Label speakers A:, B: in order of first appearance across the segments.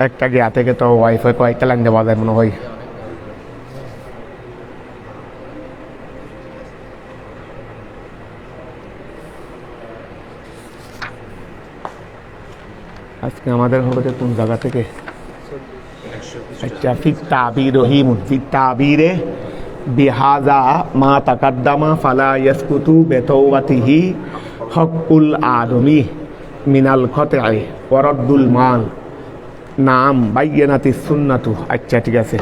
A: একটা গিয়া থেকে তো ওয়াইফাই কয়েকটা লাইন দেওয়া যায় মনে হয়। আজকে আমাদের হবে কোন জায়গা থেকে? আচ্ছা, ফি তাবির রহিম ফি তাবিরে বিহাজা মা তাকাদ্দামা ফালা ইয়াসকুতু বিতাওবাতিহি হকুল আদমি মিনাল খতআই ওয়া রাদ্দুল মাল। নাম বাইয়ানাতিস সুন্নাতু। আচ্ছা ঠিক আছে।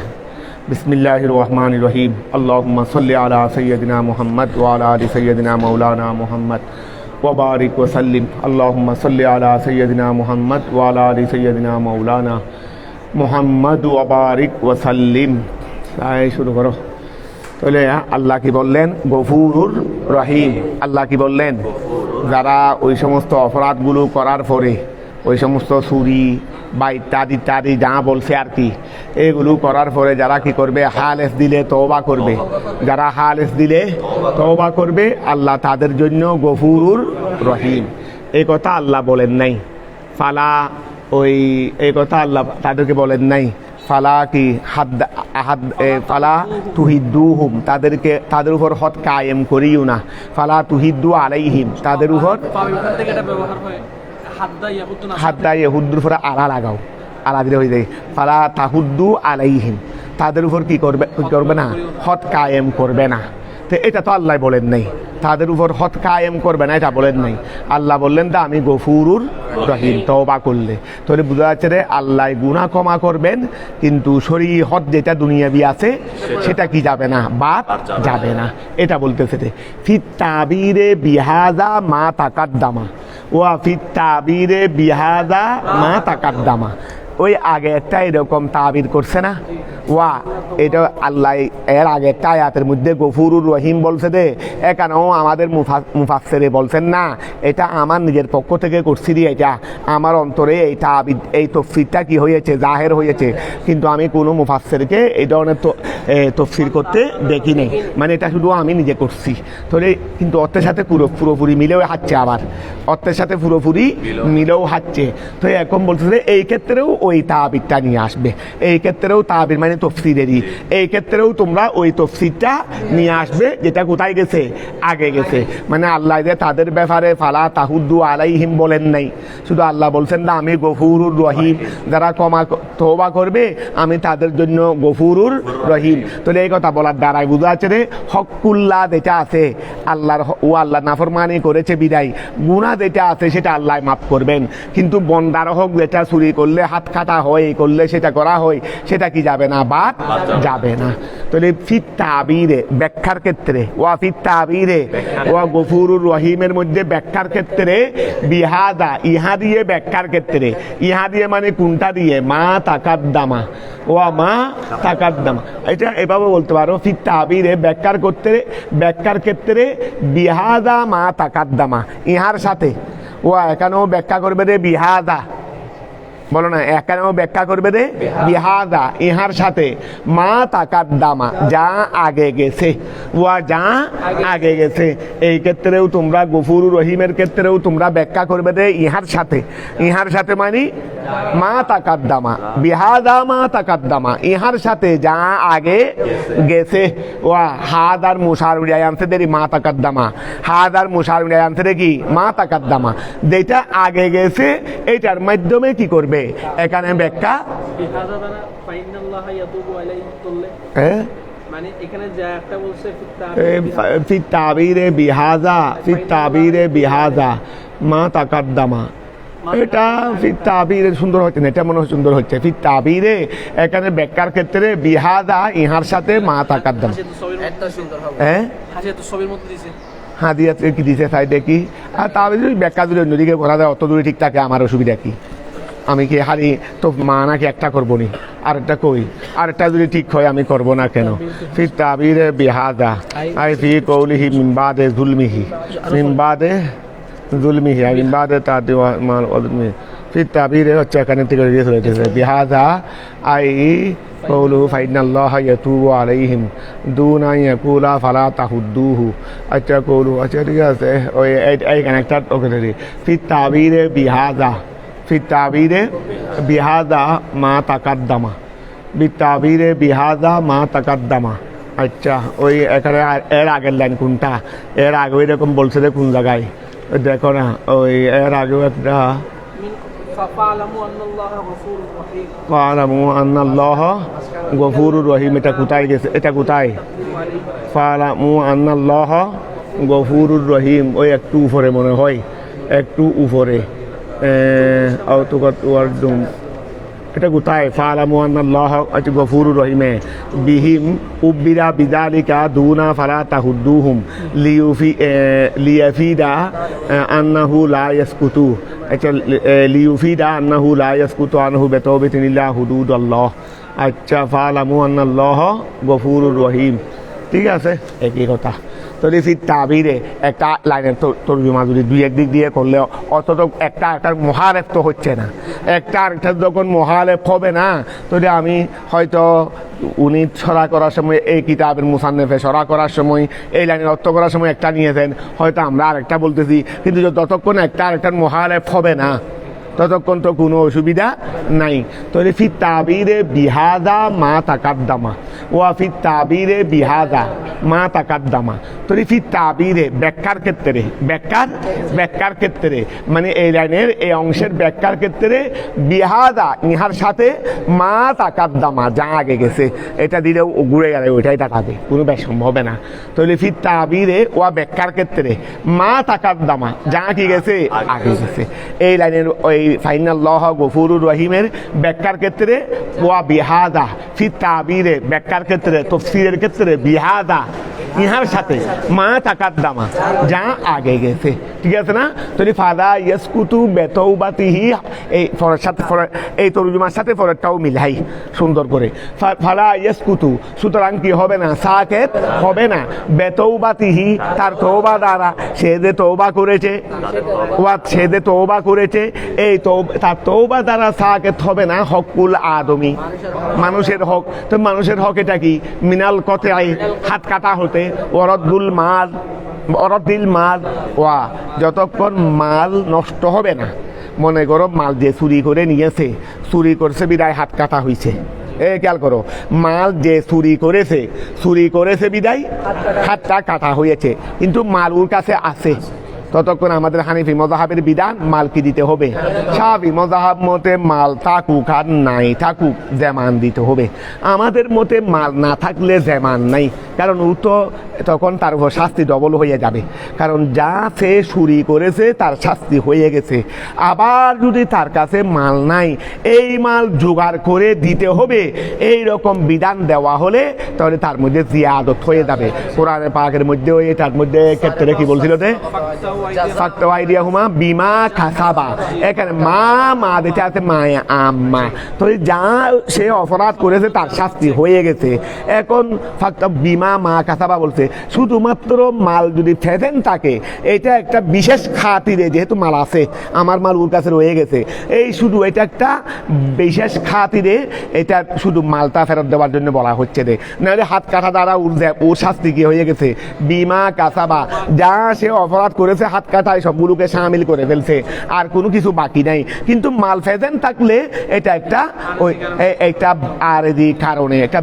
A: বিসমিল্লাহির রহমানির রহিম। আল্লাহুম্মা সাল্লি আলা সাইয়্যিদিনা মুহাম্মদ ওয়া আলা আলি সাইয়্যিদিনা মাওলানা মুহাম্মদ ওয়া বারিক ওয়া সাল্লিম। আল্লাহুম্মা সাল্লি আলা সাইয়্যিদিনা মুহাম্মদ ওয়া আলা আলি সাইয়্যিদিনা মাওলানা মুহাম্মদ ওয়া বারিক ওয়া সাল্লিম। শুরু করো। তাহলে আল্লাহ কি বললেন? গফুরুর রহিম। আল্লাহ কি বললেন? যারা ওই সমস্ত অপরাধগুলো করার পরে, ওই সমস্ত চুরি বা ইত্যাদি ইত্যাদি যা বলছে আর কি, এগুলো করার পরে যারা কি করবে? হালেস দিলে তওবা করবে। যারা হালেস দিলে তওবা করবে, আল্লাহ তাদের জন্য গফুরুর রহিম। এই কথা আল্লাহ বলেন নাই। ফালা এই কথা আল্লাহ তাদেরকে বলেন নাই। ফালা কি ফালা তুহিদ্দুহুম, তাদের উপর হদ কায়েম করিও না। ফালা তুহিদ্দু আলাইহিম, তাদের উপর হাদ্দা ইয়াহুদ্দুর উপর আলা লাগাও, আলা দিলে হয়ে যায়। ফালা তাহুদ্দু আলাইহিম, তাদের উপর কি করবে না? হদ কায়েম করবে না। তো এটা তো আল্লাহ বলেন নাই। তাদের উপর হদ কায়েম করবে না এটা বলেন নাই। আল্লাহ বললেন তা আমি গফুরুর রহিম। তওবা করলে তাহলে বোঝা যাচ্ছে রে আল্লাহ গুনাহ ক্ষমা করবেন, কিন্তু শরী হদ যেটা দুনিয়াবি আছে সেটা কি যাবে না? বাদ যাবে না। এটা বলতেছে রে ফিত তাবিরে বিহাজা মা তাকাদ্দামা ওয়া ফিত তাবিরে বিহাজা মা তাকাদ্দামা। ওই আগে একটা এরকম তাবির করছে না? ওয়া এটা আল্লাহ এর আগে একটা আয়াতের মধ্যে গফুরুর রহিম বলছে দে, এখানেও আমাদের মুফাসসিরে বলছেন না, এটা আমার নিজের পক্ষ থেকে করছি রে, এটা আমার অন্তরে এই তাবিদ এই তফসিরটা কি হয়েছে? জাহের হয়েছে। কিন্তু আমি কোনো মুফাসসিরকে এই ধরনের তফসির করতে দেখি নেই, মানে এটা শুধু আমি নিজে করছি। তাহলে কিন্তু অর্থের সাথে পুরোপুরি মিলেও হাঁটছে, আবার অর্থের সাথে পুরোপুরি মিলেও হাঁটছে। তো এখন বলছে যে এই ক্ষেত্রেও ওই তাবিরটা নিয়ে আসবে, এই ক্ষেত্রেও তাবির মানে তফসিরেরই, এই ক্ষেত্রেও তোমরা ওই তফসিরটা নিয়ে আসবে যেটা কোথায় গেছে? আগে গেছে। মানে আল্লাহ যে তাদের ব্যাপারে ফালা তাহুদ্দু আলাইহিম বলেন নাই, শুধু আল্লাহ বলছেন না আমি গফুরুর রহিম, যারা তওবা করবে আমি তাদের জন্য গফুরুর রহিম। তাহলে এই কথা বলার দ্বারাই বোঝা যাচ্ছে রে হকুল্লাহ যেটা আছে আল্লাহর, ও আল্লাহ নাফরমানি করেছে বিদায়, গুনাহ যেটা আছে সেটা আল্লাহ মাফ করবেন, কিন্তু বন্দার হক যেটা চুরি করলে হাত কাটা হয়, করলে সেটা করা হয়, সেটা কি যাবে না? বাদ যাবে না। তাহলে ফিত তাবিরে ব্যাখ্যার ক্ষেত্রে, ওয়া ফিত তাবিরে ওয়া গফুরুর রহিমের মধ্যে ব্যাখ্যার ক্ষেত্রে বিহাদা ইহা দিয়ে ব্যাখ্যার ক্ষেত্রে, ইহা দিয়ে মানে কোনটা দিয়ে? মা তাকাদ্দামা ওয়া মা তাকাদ্দামা। এটা এভাবে বলতে পারো ফিত তাবিরে ব্যাখ্যার ক্ষেত্রে বিহাদা মা তাকাদ্দামা, ইহার সাথে। ওয়া এখানেও ব্যাখ্যা করবে রে বিহাদা, বলো না, এখানেও ব্যাখ্যা করবে রে বিহাদা, ইহার সাথে মা তাকাদ্দামা, যা আগে গেছে। ওয়া যা আগে গেছে। এই ক্ষেত্রেও তোমরা গফুরুর রহিমের ক্ষেত্রেও তোমরা ব্যাখ্যা করবে রে ইহার সাথে, ইহার সাথে মানে মা তাকাদ্দামা, বিহাদা মা তাকাদ্দামা, ইহার সাথে যা আগে গেছে। ওয়া হাদার মুশারুরিয়া আনতে দেরি মা তাকাদ্দামা, হাদার মুশারুরিয়া আনতে রে কি? মা তাকাদ্দামা, যেটা আগে গেছে এটার মাধ্যমে কি করবে? এখানে ব্যাখ্যা
B: মানে এখানে যা একটা বলছে
A: ফিত তাবিরে বিহাজা, ফিত তাবিরে বিহাজা মা তাকাদ্দামা, এটা ফিত তাবিরে সুন্দর হচ্ছে না, এটা মনে হয় সুন্দর হচ্ছে। ফিত তাবিরে এখানে ব্যাখ্যার ক্ষেত্রে বিহাজা ইহার সাথে মা তাকাদ্দামা। হ্যাঁ হ্যাঁ দিয়ে কি দিছে সাইডে কি? আর তাবির ব্যাখ্যা যদি অন্যদিকে করা যায় অত দূরে ঠিক থাকে, আমার অসুবিধা কি? আমি কি হারি তো মা নাকি একটা করবো নি, আরেকটা কই, আরেকটা যদি ঠিক হয় আমি করবো না কেন? ফির তাবিরে বিহাদা আই ফি কৌলিহি মিনবাদে জুলমিহি, মিনবাদে জুলমিহি আর মিনবাদে তাদি মাল ওয়াদমি। ফির তাবিরে হচ্ছে এখানে থেকে দিয়ে চলেছে বিহাদা আই কৌলু ফাইনাল্লাহ ইয়াতুবু আলাইহিম দুনা ইয়াকুলা ফালা তাহুদ্দুহু। আচ্ছা কৌলু, আচ্ছা ঠিক আছে, ওই এইখানে একটা ওকে ফির তাবিরে বিহাদা, ফির তাবিরে বিহাদা মা তাকাদ্দামা বিতাবিরে বিহাদা মা তাকাদ্দামা। আচ্ছা, ওই এখানে এর আগের লাইন কোনটা? এর আগে ওই রকম বলছে যে কোন জায়গায় ওই দেখো না, ওই এর আগেও একটা
B: فَاعْلَمُوا أَنَّ اللَّهَ غَفُورٌ رَحِيمٌ
A: ফালামু আন্নাল্লাহ গফুরুর রহিম। এটা কোথায় গেছে? এটা কোথায়? ফালামু আন্নাল্লাহ গফুরুর রহিম। ওই একটু উপরে মনে হয়, একটু উপরে এটা কোথায়? ফালামু আন্নাল্লাহ গফুরুর রহিমে বিহিম উব্বিরা বিযালিকা দুনা ফালা তাহুদ্দুহুম লিয়াফিদা আন্নাহু লা ইয়াসকুতু। আচ্ছা, লিউফিদা আন্নাহু লা ইয়াসকুতু আনহু বিতাওবাতিন ইল্লা হুদুদাল্লাহ। আচ্ছা, ফালামু আন্নাল্লাহ গফুরুর রহিম। ঠিক আছে, একই কথা। তো ফির তাবিরে একটা লাইনের তর্জমা যদি দুই একদিক দিয়ে করলে অত তো একটার মহালেফ তো হচ্ছে না। একটা আরেকটার যখন মহালেফ হবে না, তাহলে আমি হয়তো উনি ছড়া করার সময় এই কিতাবের মুসান্নেফে ছড়া করার সময় এই লাইনের অর্থ করার সময় একটা নিয়েছেন, হয়তো আমরা আরেকটা বলতেছি, কিন্তু যতক্ষণ একটা আরেকটার মহালেফ হবে না ততক্ষণ তো কোনো অসুবিধা নাই। তাহলে ফির তাবিরে বিহাদা মা তাকাদ্দামা ওয়া ফির তাবিরে বিহাদা মা তাকাদ্দামা। তাহলে ফির তাবিরে ব্যাখ্যার ক্ষেত্রে ব্যাখ্যার ক্ষেত্রে মানে এই লাইনের এই অংশের ব্যাখ্যার ক্ষেত্রে বিহাদা ইহার সাথে মা তাকাদ্দামা যা আগে গেছে এটা দিলেও ঘুরে গেলে ওইটাই তাকাবে, কোনো ব্যাসম্ভ হবে না। তাহলে ফির তাবিরে ওয়া ব্যাখ্যার ক্ষেত্রে মা তাকাদ্দামা যা কি গেছে আগে গেছে। এই লাইনের ওই ফাইনাল্লাহ গফুরুর রহিমের ব্যাখ্যার ক্ষেত্রে ওয়া বিহাদা ফির তাবিরে ব্যাখ্যার ক্ষেত্রে তাফসীরের ক্ষেত্রে বিহাদা ইহার সাথে মা তাকাদ্দামা যা আগে গেছে। ঠিক আছে না? তাহলে ফাদা ইয়াসকুতু বিতাওবাতিহি এই ফরের সাথে এই তরজুমার সাথে ফরেরটাও মিলাই সুন্দর করে। ফালা ইয়াসকুতু, সুতরাং কি হবে না? সাকেত হবে না। বিতাওবাতিহি তার তওবা দ্বারা, সে যে তওবা করেছে সে যে তওবা করেছে এই তার তওবা দ্বারা সাকেত হবে না হকুল আদমি, মানুষের হক। তো মানুষের হক এটা কি? মিনাল কতআই হাত কাটা হতে, ওয়ারদুল মাল ওয়া যতক্ষণ মাল নষ্ট হবে না। মনে করো মাল যে চুরি করে নিয়েছে, চুরি করছে বিদায় হাত কাটা হয়েছে। খেয়াল করো, মাল যে চুরি করেছে বিদায় হাতটা কাটা হয়েছে, কিন্তু মাল ওর কাছে আছে। ততক্ষণ আমাদের হানিফি মজাহাবের বিধান মাল কি দিতে হবে? শাফি মজাহাব মতে মাল থাকুক আর নাই থাকুক জামান দিতে হবে। আমাদের মতে মাল না থাকলে জামান নাই, কারণ ও তো তখন তার উপর শাস্তি ডবল হয়ে যাবে। কারণ যা সে চুরি করেছে তার শাস্তি হয়ে গেছে। আবার যদি তার কাছে মাল নাই, এই মাল জোগাড় করে দিতে হবে, এই রকম বিধান দেওয়া হলে তাহলে তার মধ্যে জিয়াদত হয়ে যাবে। কোরআনে পাকের মধ্যে এটার মধ্যে ক্ষেত্রে কি বলছিল যে ফাক্তাওয়াইদিয়াহুমা বিমা কাসাবা, এখানে মা দিতে আছে মায়া আম্মা। তো যা সে অপরাধ করেছে তার শাস্তি হয়ে গেছে। এখন বিমা মা কাসাবা বলছে, শুধুমাত্র মাল যদি ফেদেন থাকে, এটা একটা বিশেষ খাতিরে, যেহেতু মাল আছে, আমার মাল ওর কাছে রয়ে গেছে, এই শুধু এটা একটা বিশেষ খাতিরে, এটা শুধু মালটা ফেরত দেওয়ার জন্য বলা হচ্ছে রে। নাহলে হাত কাটা দ্বারা ওর শাস্তি কি হয়ে গেছে? বিমা কাসাবা, যা সে অপরাধ করেছে হাত কাটায় সবগুলোকে সামিল করে ফেলছে, আর কোনো কিছু বাকি নাই। কিন্তু মাল ফেদেন থাকলে এটা একটা ওই একটা আরেদি কারণে, একটা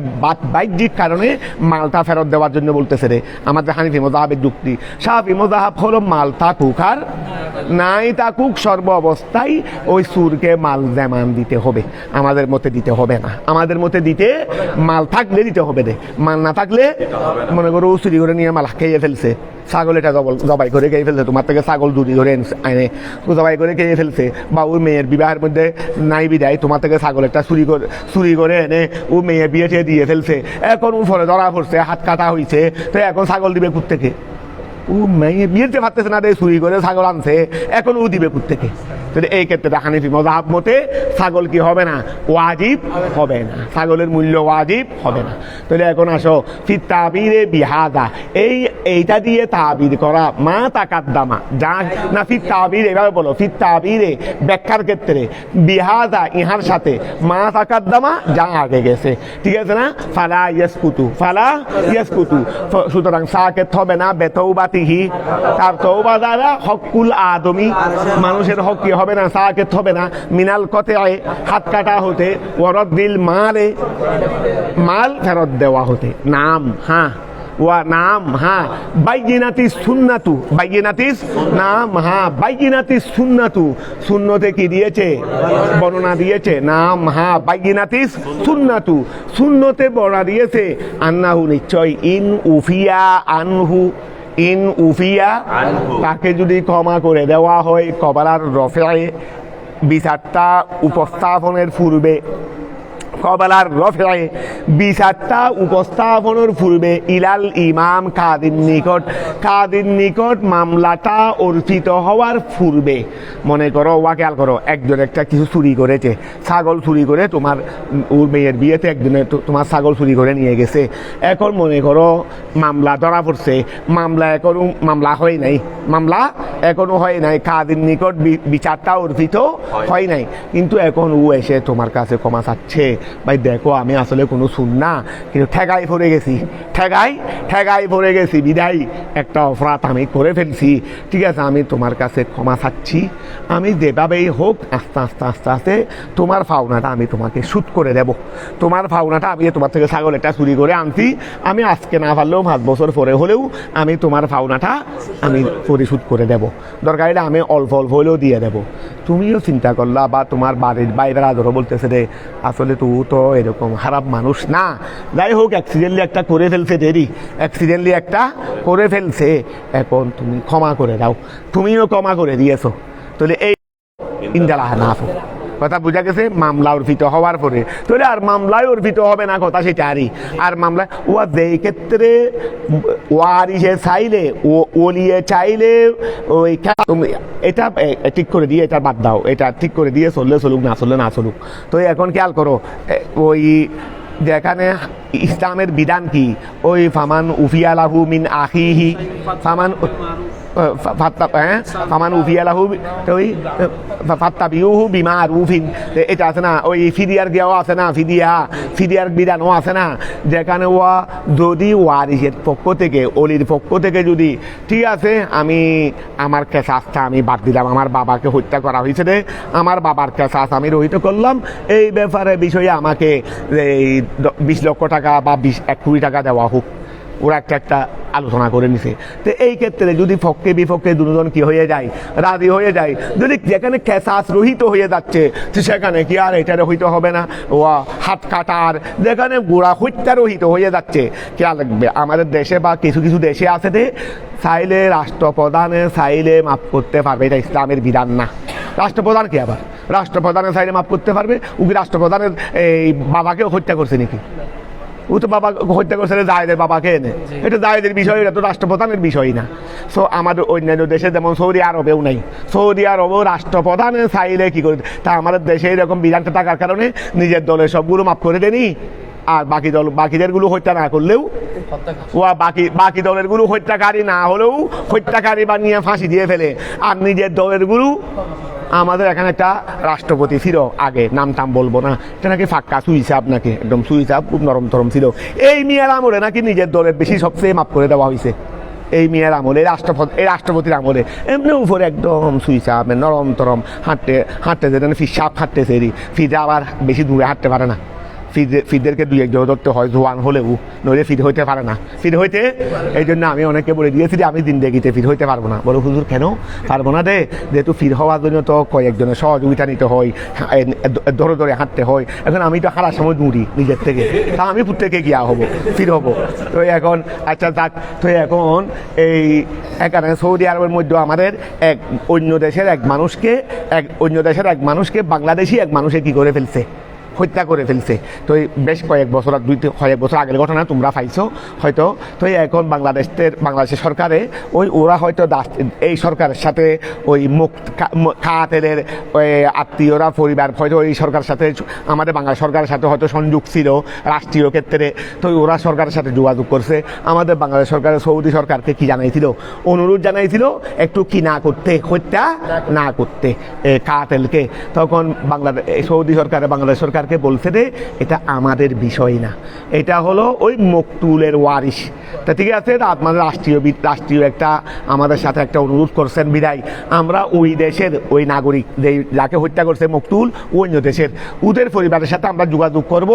A: বাহ্যিক কারণে মালটা ফেরত দেওয়ার জন্য বলতেছে রে। আমাদের হানিফি মজাহাবের যুক্তি, শাফি মজাহাব হলো মাল থাকুক আর নাই থাকুক সর্ব অবস্থায় ওই সুরকে মাল জামান দিতে হবে, আমাদের মতে দিতে হবে না। আমাদের মতে দিতে মাল থাকলে দিতে হবে রে, মাল না থাকলে মনে করো চুরি করে নিয়ে মাল খেয়ে ফেলছে, ছাগল এটা জবাই করে খেয়ে ফেলছে, তোমার থেকে ছাগল চুরি করে আনে জবাই করে খেয়ে ফেলছে, বা ওর মেয়ের বিবাহের মধ্যে নাই বিদায় তোমার থেকে ছাগল একটা চুরি করে এনে ও মেয়ে বিয়ে দিয়ে ফেলছে, এখন ও ফলে ধরা পড়ছে, হাত কাটা হয়েছে, তো এখন ছাগল দিবে কোত্থেকে? ও মেয়ে বিয়েতে পারতেছে না, চুরি করে ছাগল আনছে, এখন ও দিবে কোত্থেকে? তাহলে এই ক্ষেত্রে হানিফি মজাহাব মতে ছাগল কি হবে না? ওয়াজিব হবে না, ছাগলের মূল্য ওয়াজিব হবে না। তাহলে এখন আসো ফির তাবিরে বিহাদা, এইটা দিয়ে তাবির করা মা তাকাদ্দামা যা না, ফির তাবির এভাবে বলো, ফির তাবিরে ব্যাখ্যার ক্ষেত্রে বিহাদা ইহার সাথে মা তাকাদ্দামা যা আগে গেছে। ঠিক আছে না? ফালা ইয়াসকুতু সুতরাং সাকেত হবে না বেতৌবাতিহি, তার তওবা দ্বারা হকুল আদমি, মানুষের হক কি হবে হবে না, সাকেত হবে না, মিনাল কতে হাত কাটা হতে, ওয়ারদ্দিল মালে মাল ফেরত দেওয়া হতে। নাম হ্যাঁ, ওয়া নাম হ্যাঁ, বাইয়িনাতিস সুন্নাতু, বাইয়িনাতিস নাম হ্যাঁ, বাইয়িনাতিস সুন্নাতু, সুন্নতে কি দিয়েছে? বর্ণনা দিয়েছে। নাম হ্যাঁ, বাইয়িনাতিস সুন্নাতু, সুন্নতে বর্ণনা দিয়েছে। আন্নাহু নিশ্চয়, ইন উফিয়া আনহু, ইন উফিয়া তাকে যদি ক্ষমা করে দেওয়া হয়, কবালার রফে বিচারটা উপস্থাপনের পূর্বে, কবালার রফে বিচারটা উপস্থাপনের পূর্বে, ইলাল ইমাম কাদির নিকট, কাদির নিকট মামলাটা অর্পিত হওয়ার পূর্বে। মনে করো, ওয়া খেয়াল করো, একজন একটা কিছু চুরি করেছে, ছাগল চুরি করে তোমার ওর মেয়ের বিয়েতে একজনে তোমার ছাগল চুরি করে নিয়ে গেছে। এখন মনে করো মামলা ধরা পড়ছে, মামলা এখনো মামলা হয় নাই, মামলা এখনো হয় নাই, কাদির নিকট বিচারটা অর্পিত হয় নাই, কিন্তু এখন ও এসে তোমার কাছে ক্ষমা চাচ্ছে, ভাই দেখো আমি আসলে কোনো শুন না, কিন্তু ঠেগাই পড়ে গেছি, ঠেগাই পড়ে গেছি, বিদায় একটা অপরাধ আমি করে ফেলছি, ঠিক আছে আমি তোমার কাছে ক্ষমা চাচ্ছি, আমি যেভাবেই হোক আস্তে আস্তে আস্তে আস্তে তোমার পাওনাটা আমি তোমাকে শোধ করে দেব। তোমার পাওনাটা আমি তোমার থেকে ছাগল একটা চুরি করে আনছি, আমি আজকে না পারলেও 5 বছর পরে হলেও আমি তোমার পাওনাটা আমি পরিশোধ করে দেব, দরকার হলে আমি অল্প অল্প হলেও দিয়ে দেব। তুমিও চিন্তা করলা, বা তোমার বাড়ির বাইরের আদরও বলতেছে রে আসলে তো এরকম খারাপ মানুষ না, যাই হোক অ্যাক্সিডেন্টলি একটা করে ফেলছে, দেরি অ্যাক্সিডেন্টলি একটা করে ফেলছে, এখন তুমি ক্ষমা করে দাও, তুমিও ক্ষমা করে দিয়েছো, তাহলে এই ইন্দালাহ নাফ কথা বোঝা গেছে। মামলা অর্পিত হওয়ার পরে তাহলে আর মামলায় অর্পিত হবে না, কথা সেটা আর মামলা ওয়া যেই ক্ষেত্রে ওয়ারিসে চাইলে, ওলিয়ে চাইলে ওই এটা ঠিক করে দিয়ে এটা বাদ দাও, এটা ঠিক করে দিয়ে চললে চলুক, না চললে না চলুক। তো এখন খেয়াল করো, ওই যেখানে ইসলামের বিধান কি, ওই ফামান উফিয়া লাহু মিন আখিহি, ফামান ফামান উফিয়া লাহু ওই ফাত্তাবিউহু বিমারুফিন, এটা আছে না, ওই ফিদিয়ার গিয়াও আছে না, ফিদিয়ার বিধানও আছে না, যেখানে ওয়া যদি ওয়ারিসের পক্ষ থেকে, অলির পক্ষ থেকে যদি ঠিক আছে আমি আমার কেসাসটা আমি বাদ দিলাম, আমার বাবাকে হত্যা করা হয়েছে রে, আমার বাবার কেসাস আমি রহিত করলাম, এই ব্যাপারে বিষয়ে আমাকে এই 20 লক্ষ টাকা বা 1 কোটি টাকা দেওয়া হোক, ওরা একটা আলোচনা করে নিছে। তো এই ক্ষেত্রে যদি পক্ষে বিপক্ষে দুজন কি হয়ে যায়, রাজি হয়ে যায়, যদি যেখানে কেসাস রহিত হয়ে যাচ্ছে তো সেখানে কি আর এটা রহিত হবে না, ও হাত কাটার যেখানে গোড়া হত্যা রহিত হয়ে যাচ্ছে, খেয়া লাগবে আমাদের দেশে বা কিছু কিছু দেশে আছে যে চাইলে রাষ্ট্রপ্রধানে চাইলে মাফ করতে পারবে, এটা ইসলামের বিধান না। রাষ্ট্রপ্রধান কি আবার রাষ্ট্রপ্রধানের চাইলে মাফ করতে পারবে? ও কি রাষ্ট্রপ্রধানের এই বাবাকেও হত্যা করছে নাকি? ও তো বাবা হত্যা করছে জায়েদের বাবাকে এনে, এটা জায়েদের বিষয়, এটা তো রাষ্ট্রপ্রধানের বিষয় না। সো আমাদের অন্যান্য দেশে যেমন সৌদি আরবেও নাই, সৌদি আরবেও রাষ্ট্রপ্রধানে চাইলে কি করে, তা আমাদের দেশে এরকম বিধানটা থাকার কারণে নিজের দলের সবগুলো মাফ করে দেনি, আর বাকিদের গুলো হত্যা না করলেও, ও বাকি দলের গুলো হত্যাকারী না হলেও হত্যাকারী বানিয়ে ফাঁসি দিয়ে ফেলে, আর নিজের দলের গুলো। আমাদের এখানে একটা রাষ্ট্রপতি ছিল আগে, নাম টাম বলবো না, এটা নাকি ফাঁকা সুইসাব, নাকি একদম সুইসাব, খুব নরম তরম ছিল, এই মেয়ের আমলে নাকি নিজের দলের বেশি সবচেয়ে মাফ করে দেওয়া হয়েছে, এই মেয়ের আমলে, এই রাষ্ট্রপতির আমলে এমনি উপরে একদম সুইসাব নরম তরম, হাঁটতে যেতেন, ফির সাপ হাঁটতেছে, ফিরে আবার বেশি দূরে হাঁটতে পারে না, ফিরদেরকে 2-1 ধরতে হয়, জোয়ান হলেও, নইলে ফির হইতে পারে না, ফির হইতে। এই জন্য আমি অনেককে বলে দিয়েছি যে আমি জিন্দেগিতে ফির হইতে পারবো না। বলো হুজুর কেন পারবো না রে? যেহেতু ফির হওয়ার জন্য তো কয়েকজনের সহযোগিতা নিতে হয়, ধরে ধরে হাঁটতে হয়, এখন আমি তো হারার সময় দৌড়ি নিজের থেকে, তা আমি প্রত্যেকে গিয়া হবো, ফির হবো। তো এখন আচ্ছা যাক, তো এখন এই এখানে সৌদি আরবের মধ্যে আমাদের অন্য দেশের এক মানুষকে বাংলাদেশি এক মানুষে কি করে ফেলছে, হত্যা করে ফেলছে। তো বেশ কয়েক বছর আগের ঘটনা তোমরা পাইছো হয়তো। তো এখন বাংলাদেশের সরকারে ওরা হয়তো এই সরকারের সাথে ওই খাতেলের ওই আত্মীয়রা পরিবার হয়তো এই সরকারের সাথে, আমাদের বাংলা সরকারের সাথে হয়তো সংযোগ ছিল রাষ্ট্রীয় ক্ষেত্রে, তো ওরা সরকারের সাথে যোগাযোগ করছে। আমাদের বাংলাদেশ সরকারের সৌদি সরকারকে কি জানাইছিল, অনুরোধ জানাইছিল একটু কি না করতে, হত্যা না করতে খাতেলকে। তখন সৌদি সরকারে বাংলাদেশ সরকার পরিবারকে বলছে যে এটা আমাদের বিষয় না, এটা হলো ওই মকতুলের ওয়ারিশ। তা ঠিক আছে, আমাদের রাষ্ট্রীয় একটা আমাদের সাথে একটা অনুরোধ করছেন বিদায় আমরা ওই দেশের ওই নাগরিক যাকে হত্যা করছে মকতুল অন্য দেশের ওদের পরিবারের সাথে আমরা যোগাযোগ করব।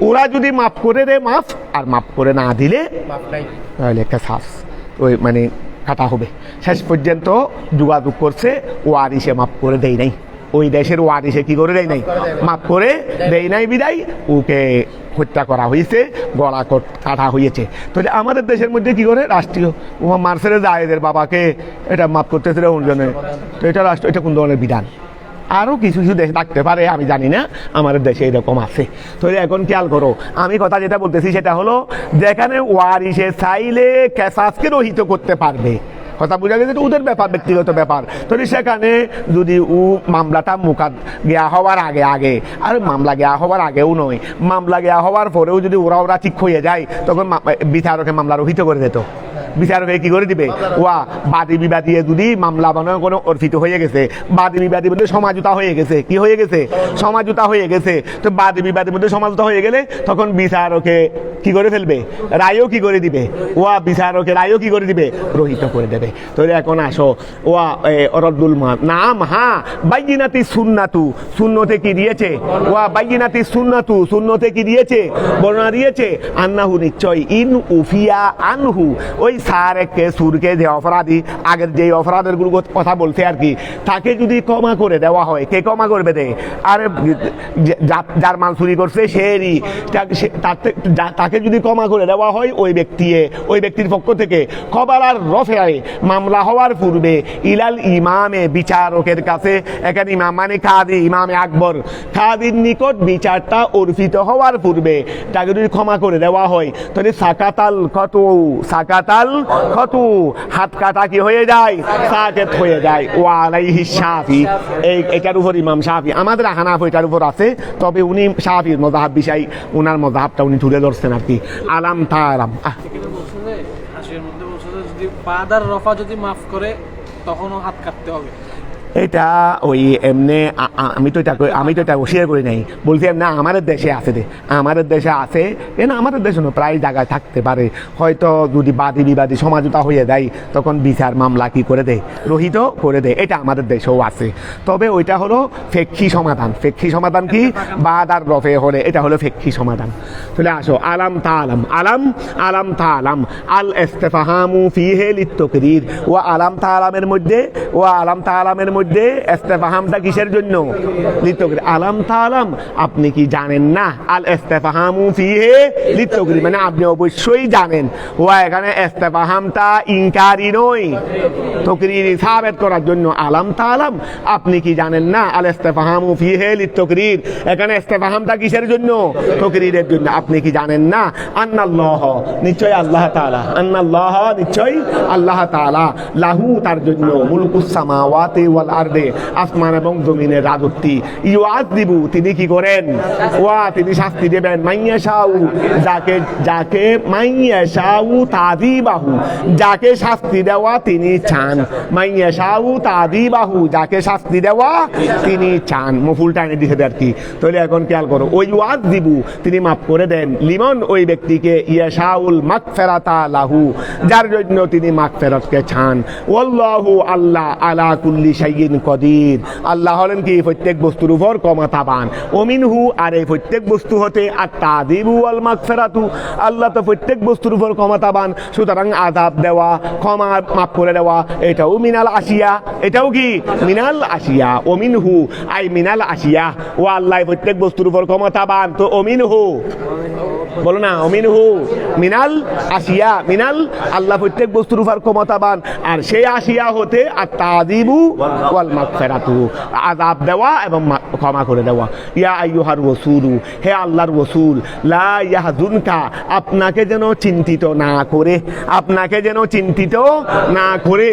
A: ওরা যদি মাফ করে দেয় মাফ, আর মাফ করে না দিলে তাহলে একটা শ্বাস ওই মানে কাটা হবে। শেষ পর্যন্ত যোগাযোগ করছে, ওয়ারিশে মাফ করে দেয় নাই, ওই দেশের ওয়ারিশে কি করে দেয় নাই, মাফ করে দেয় নাই বিদায় ওকে হত্যা করা হয়েছে, গলা কাটা হয়েছে। তো আমাদের দেশের মধ্যে কি করে রাষ্ট্রীয় মার্সেলে যায় এদের বাবাকে এটা মাফ করতেছে অন্যজনে, তো এটা রাষ্ট্র, এটা কোন ধরনের বিধান? আরও কিছু কিছু দেশ থাকতে পারে, আমি জানি না, আমাদের দেশে এরকম আছে। তো এখন খেয়াল করো, আমি কথা যেটা বলতেছি সেটা হলো যেখানে ওয়ারিশে চাইলে ক্যাসাসকে রহিত করতে পারবে, কথা বোঝা গেছে, ওদের ব্যাপার, ব্যক্তিগত ব্যাপার। তো সেখানে যদি ও মামলাটা গিয়া হওয়ার আগে আর মামলা গিয়া হওয়ার আগেও নয়, মামলা গিয়া হওয়ার পরেও যদি ওরা ঠিক হয়ে যায়, তখন বিচারকে মামলা রহিত করে দিত। বিচারকে কি করে দিবে, ওয়া বাদী বিবাদী যদি মামলা বানানো কোনো অর্পিত হয়ে গেছে, বাদী বিবাদীর মধ্যে সমাজতা হয়ে গেছে, কি হয়ে গেছে, সমাজতা হয়ে গেছে। তো বাদী বিবাদীর মধ্যে সমাজতা হয়ে গেলে তখন বিচারকে কি করে ফেলবে, রায়ও কি করে দিবে, ওয়া বিচারকে রায়ও কি করে দিবে, রহিত করে দেবে। তো এখন আসো, ওয়া রদ্দুল নাম, হ্যাঁ বাইয়িনাতি সুন্নাতু, সুন্নতে কি দিয়েছে, ওয়া বাইয়িনাতি সুন্নাতু, সুন্নতে কি দিয়েছে, বর্ণনা দিয়েছে, আন্নাহু নিশ্চয়, ইন উফিয়া আনহু, ওই সারেককে সুরকে যে অপরাধী আগের যে অপরাধের গুলো কথা বলছে আর কি, তাকে যদি ক্ষমা করে দেওয়া হয়, কে ক্ষমা করবে দে, আরে যার মাল চুরি করছে সেই তাকে যদি ক্ষমা করে দেওয়া হয় ওই ব্যক্তির পক্ষ থেকে খবর আর রফেআয়ে মামলা হওয়ার পূর্বে ইলাল ইমামে, বিচারকের কাছে, এখানে ইমাম মানে কাদি, ইমামে আকবর, কাদির নিকট বিচারটা অর্পিত হওয়ার পূর্বে তাকে যদি ক্ষমা করে দেওয়া হয়, তাহলে সাকাতাল খতু, হাত কাটা কি হয়ে যায়, সাকেত হয়ে যায়। ও আলাইহি শাফি, এটার উপর ইমাম শাফি, আমাদের হানাফ এটার উপর আছে, তবে উনি শাফির মযহাব বিষয়, উনার মযহাবটা উনি তুলে ধরছেন আর কি। আলাম তারাম
B: যদি বাদার রফা যদি মাফ করে তখনও হাত কাটতে হবে।
A: এটা ওই এমনি আমি তো এটা অস্বীকার করি নাই, বলছি না আমাদের দেশে আছে রে, আমাদের দেশে আছে, কেন আমাদের দেশে প্রায় জায়গায় থাকতে পারে, হয়তো যদি বাদী বিবাদী সমাজতা হয়ে যায় তখন বিচার মামলা কি করে দেয়, রহিত করে দেয়, এটা আমাদের দেশেও আছে। তবে ওইটা হলো ফেক্ষি সমাধান কি বাদ আর রফে হলে এটা হলো ফেক্ষি সমাধান। চলে আসো, আলাম তালাম আল ইস্তিফহামু ফিহি লিত-তাকরীর, ও আলাম তালামের মধ্যে ইস্তিফহামটা কিসের জন্য, লিত-তাকরীর। আলাম তালাম, আপনি কি জানেন না, আল ইস্তিফহামু ফিহি লিত-তাকরীর মানে আপনি অবশ্যই জানেন। ও এখানে ইস্তিফহামটা ইনকারি নয়, তাকরীরি সাবিত করার জন্য। আলাম তালাম, আপনি কি জানেন না, আল ইস্তিফহামু ফিহি লিত-তাকরীর, এখানে ইস্তিফহামটা কিসের জন্য, তাকরীরের জন্য। আপনি কি জানেন না, আন্নাল্লাহ, নিশ্চয় আল্লাহ তাআলা, আন্নাল্লাহ, নিশ্চয় আল্লাহ তাআলা, লাহু, তার জন্য, মুলকুস সামাওয়াতি ওয়াল আরদে, আসমান এবং জমিনের রাজত্ব, ইউআযিবু, তিনি কি করেন, ওয়া তিনি শাস্তি দেবেন, মাইয়াশাউ, যাকে মাইয়াশাউ তাযীবাহু, যাকে শাস্তি দেওয়া তিনি চান, মাইয়াশাউ তাযীবাহু, যাকে শাস্তি দেওয়া তিনি চান, মফুল টাইনে দিতে আর কি। তাহলে এখন খেয়াল করো, ওই ইউআযিবু, তিনি মাফ করে দেন, লিমন, ওই ব্যক্তিকে, ইয়াশাউল মাগফিরাতা লাহু, যার জন্য তিনি মাগফিরাতকে চান, ওয়াল্লাহু, আল্লাহ, আলা কুল্লি শাইইন কদির, আল্লাহ হলেন কি প্রত্যেক বস্তুর উপর ক্ষমতাবান, ওমিনহু, আর এই প্রত্যেক বস্তু হতে আত-তাযীবু ওয়াল মাগফিরাতু, আল্লাহ তো প্রত্যেক বস্তুর উপর ক্ষমতাবান, সুতরাং আযাব দেওয়া, ক্ষমা মাফ করে দেওয়া, এটাও মিনাল আশিয়া, এটাও কি মিনাল আশিয়া, ওমিনহু আই মিনাল আশিয়া, ও আল্লাহ প্রত্যেক বস্তুর উপর ক্ষমতাবান, তো ওমিনহু বলো না, অমিনহু মিনাল আশিয়া, মিনাল আল্লাহ প্রত্যেক বস্তুর উপর ক্ষমতাবান, আর সেই আশিয়া হতে আত-তাযীবু ওয়াল মাগফিরাতু, আযাব দেওয়া এবং ক্ষমা করে দেওয়া। ইয়া আইয়ুহার রাসূলু, হে আল্লাহর রাসূল, লা ইয়াহজুনকা, আপনাকে যেন চিন্তিত না করে,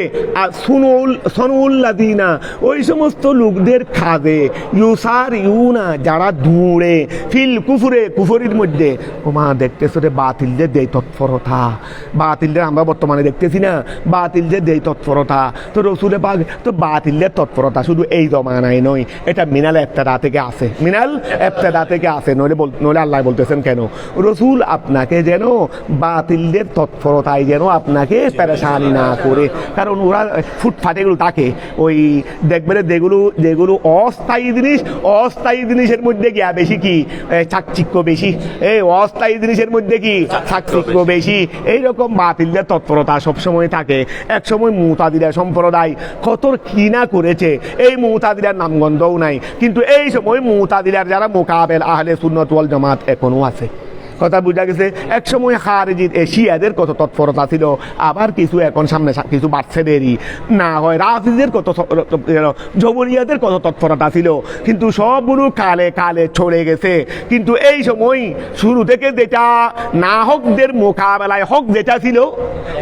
A: সুনুল্লাযিনা, ওই সমস্ত লোকদের খাদে, ইউসারিউনা, যারা দূরে, ফিল কুফরে, কুফরির মধ্যে, ওমা দেখতেছো রে বাতিলদের দেই তৎপরতা, বাতিলদের আমরা বর্তমানে দেখতেছি না, বাতিলদের দেই তৎপরতা। তো রসুলে পাক তো বাতিলদের তৎপরতা শুধু এই জমানায় নয়, এটা মিনাল ইবতিদা থেকে আসে, মিনাল ইবতিদা থেকে আসে। নইলে আল্লাহ বলতেছেন কেন রসুল আপনাকে যেন বাতিলদের তৎপরতায় যেন আপনাকে পেরেশানি না করে, কারণ ওরা ফুটফাটেগুলো থাকে ওই দেখবে যেগুলো অস্থায়ী জিনিস, অস্থায়ী জিনিসের মধ্যে গিয়া বেশি কি চাকচিক্য বেশি, এই অস্থায়ী জিনিসের মধ্যে কি চাকচিক্য বেশি। এইরকম বাতিলদের তৎপরতা সবসময় থাকে। এক সময় মুতাজিলা সম্প্রদায় কত কি না করেছে, এই মুতাজিলার নামগন্ধও নাই, কিন্তু এই সময় মুতাজিলার যারা মোকাবেল আহলে সুন্নাত ওয়াল জামাত এখনো আছে। কথা বুঝা গেছে। এক সময় খারিজির এশিয়াদের কত তৎপরতা ছিল, আবার কিছু এখন সামনে কিছু বাড়ছে দেরি না হয়। রাফিজের কত জবরিয়াদের কত তৎপরতা ছিল, কিন্তু সবগুলো কালে কালে চলে গেছে। কিন্তু এই সময় শুরু থেকে যেটা না হকদের মোকাবেলায় হক যেটা ছিল,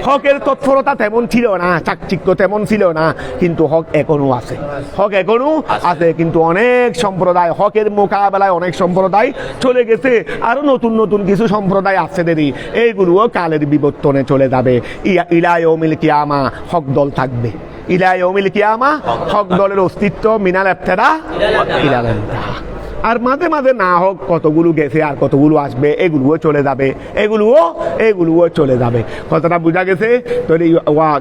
A: হকের তৎপরতা তেমন ছিল না, চাকচিক্য তেমন ছিল না, কিন্তু হক এখনো আছে, হক এখনো আছে। কিন্তু অনেক সম্প্রদায় হকের মোকাবেলায় অনেক সম্প্রদায় চলে গেছে, আরো নতুন নতুন কিছু সম্প্রদায় আছে দেরি, এইগুলোও কালের বিবর্তনে চলে যাবে। ইলা ইয়াউমিল কিয়ামা হক দল থাকবে, ইলা ইয়াউমিল কিয়ামা হক দলের অস্তিত্ব মিনাল ইবতিদা ইলাল ইনতিহা। আর মাঝে মাঝে না হোক কতগুলো গেছে আর কতগুলো আসবে, এগুলোও চলে যাবে, এগুলোও চলে যাবে। কথাটা বোঝা গেছে? তাহলে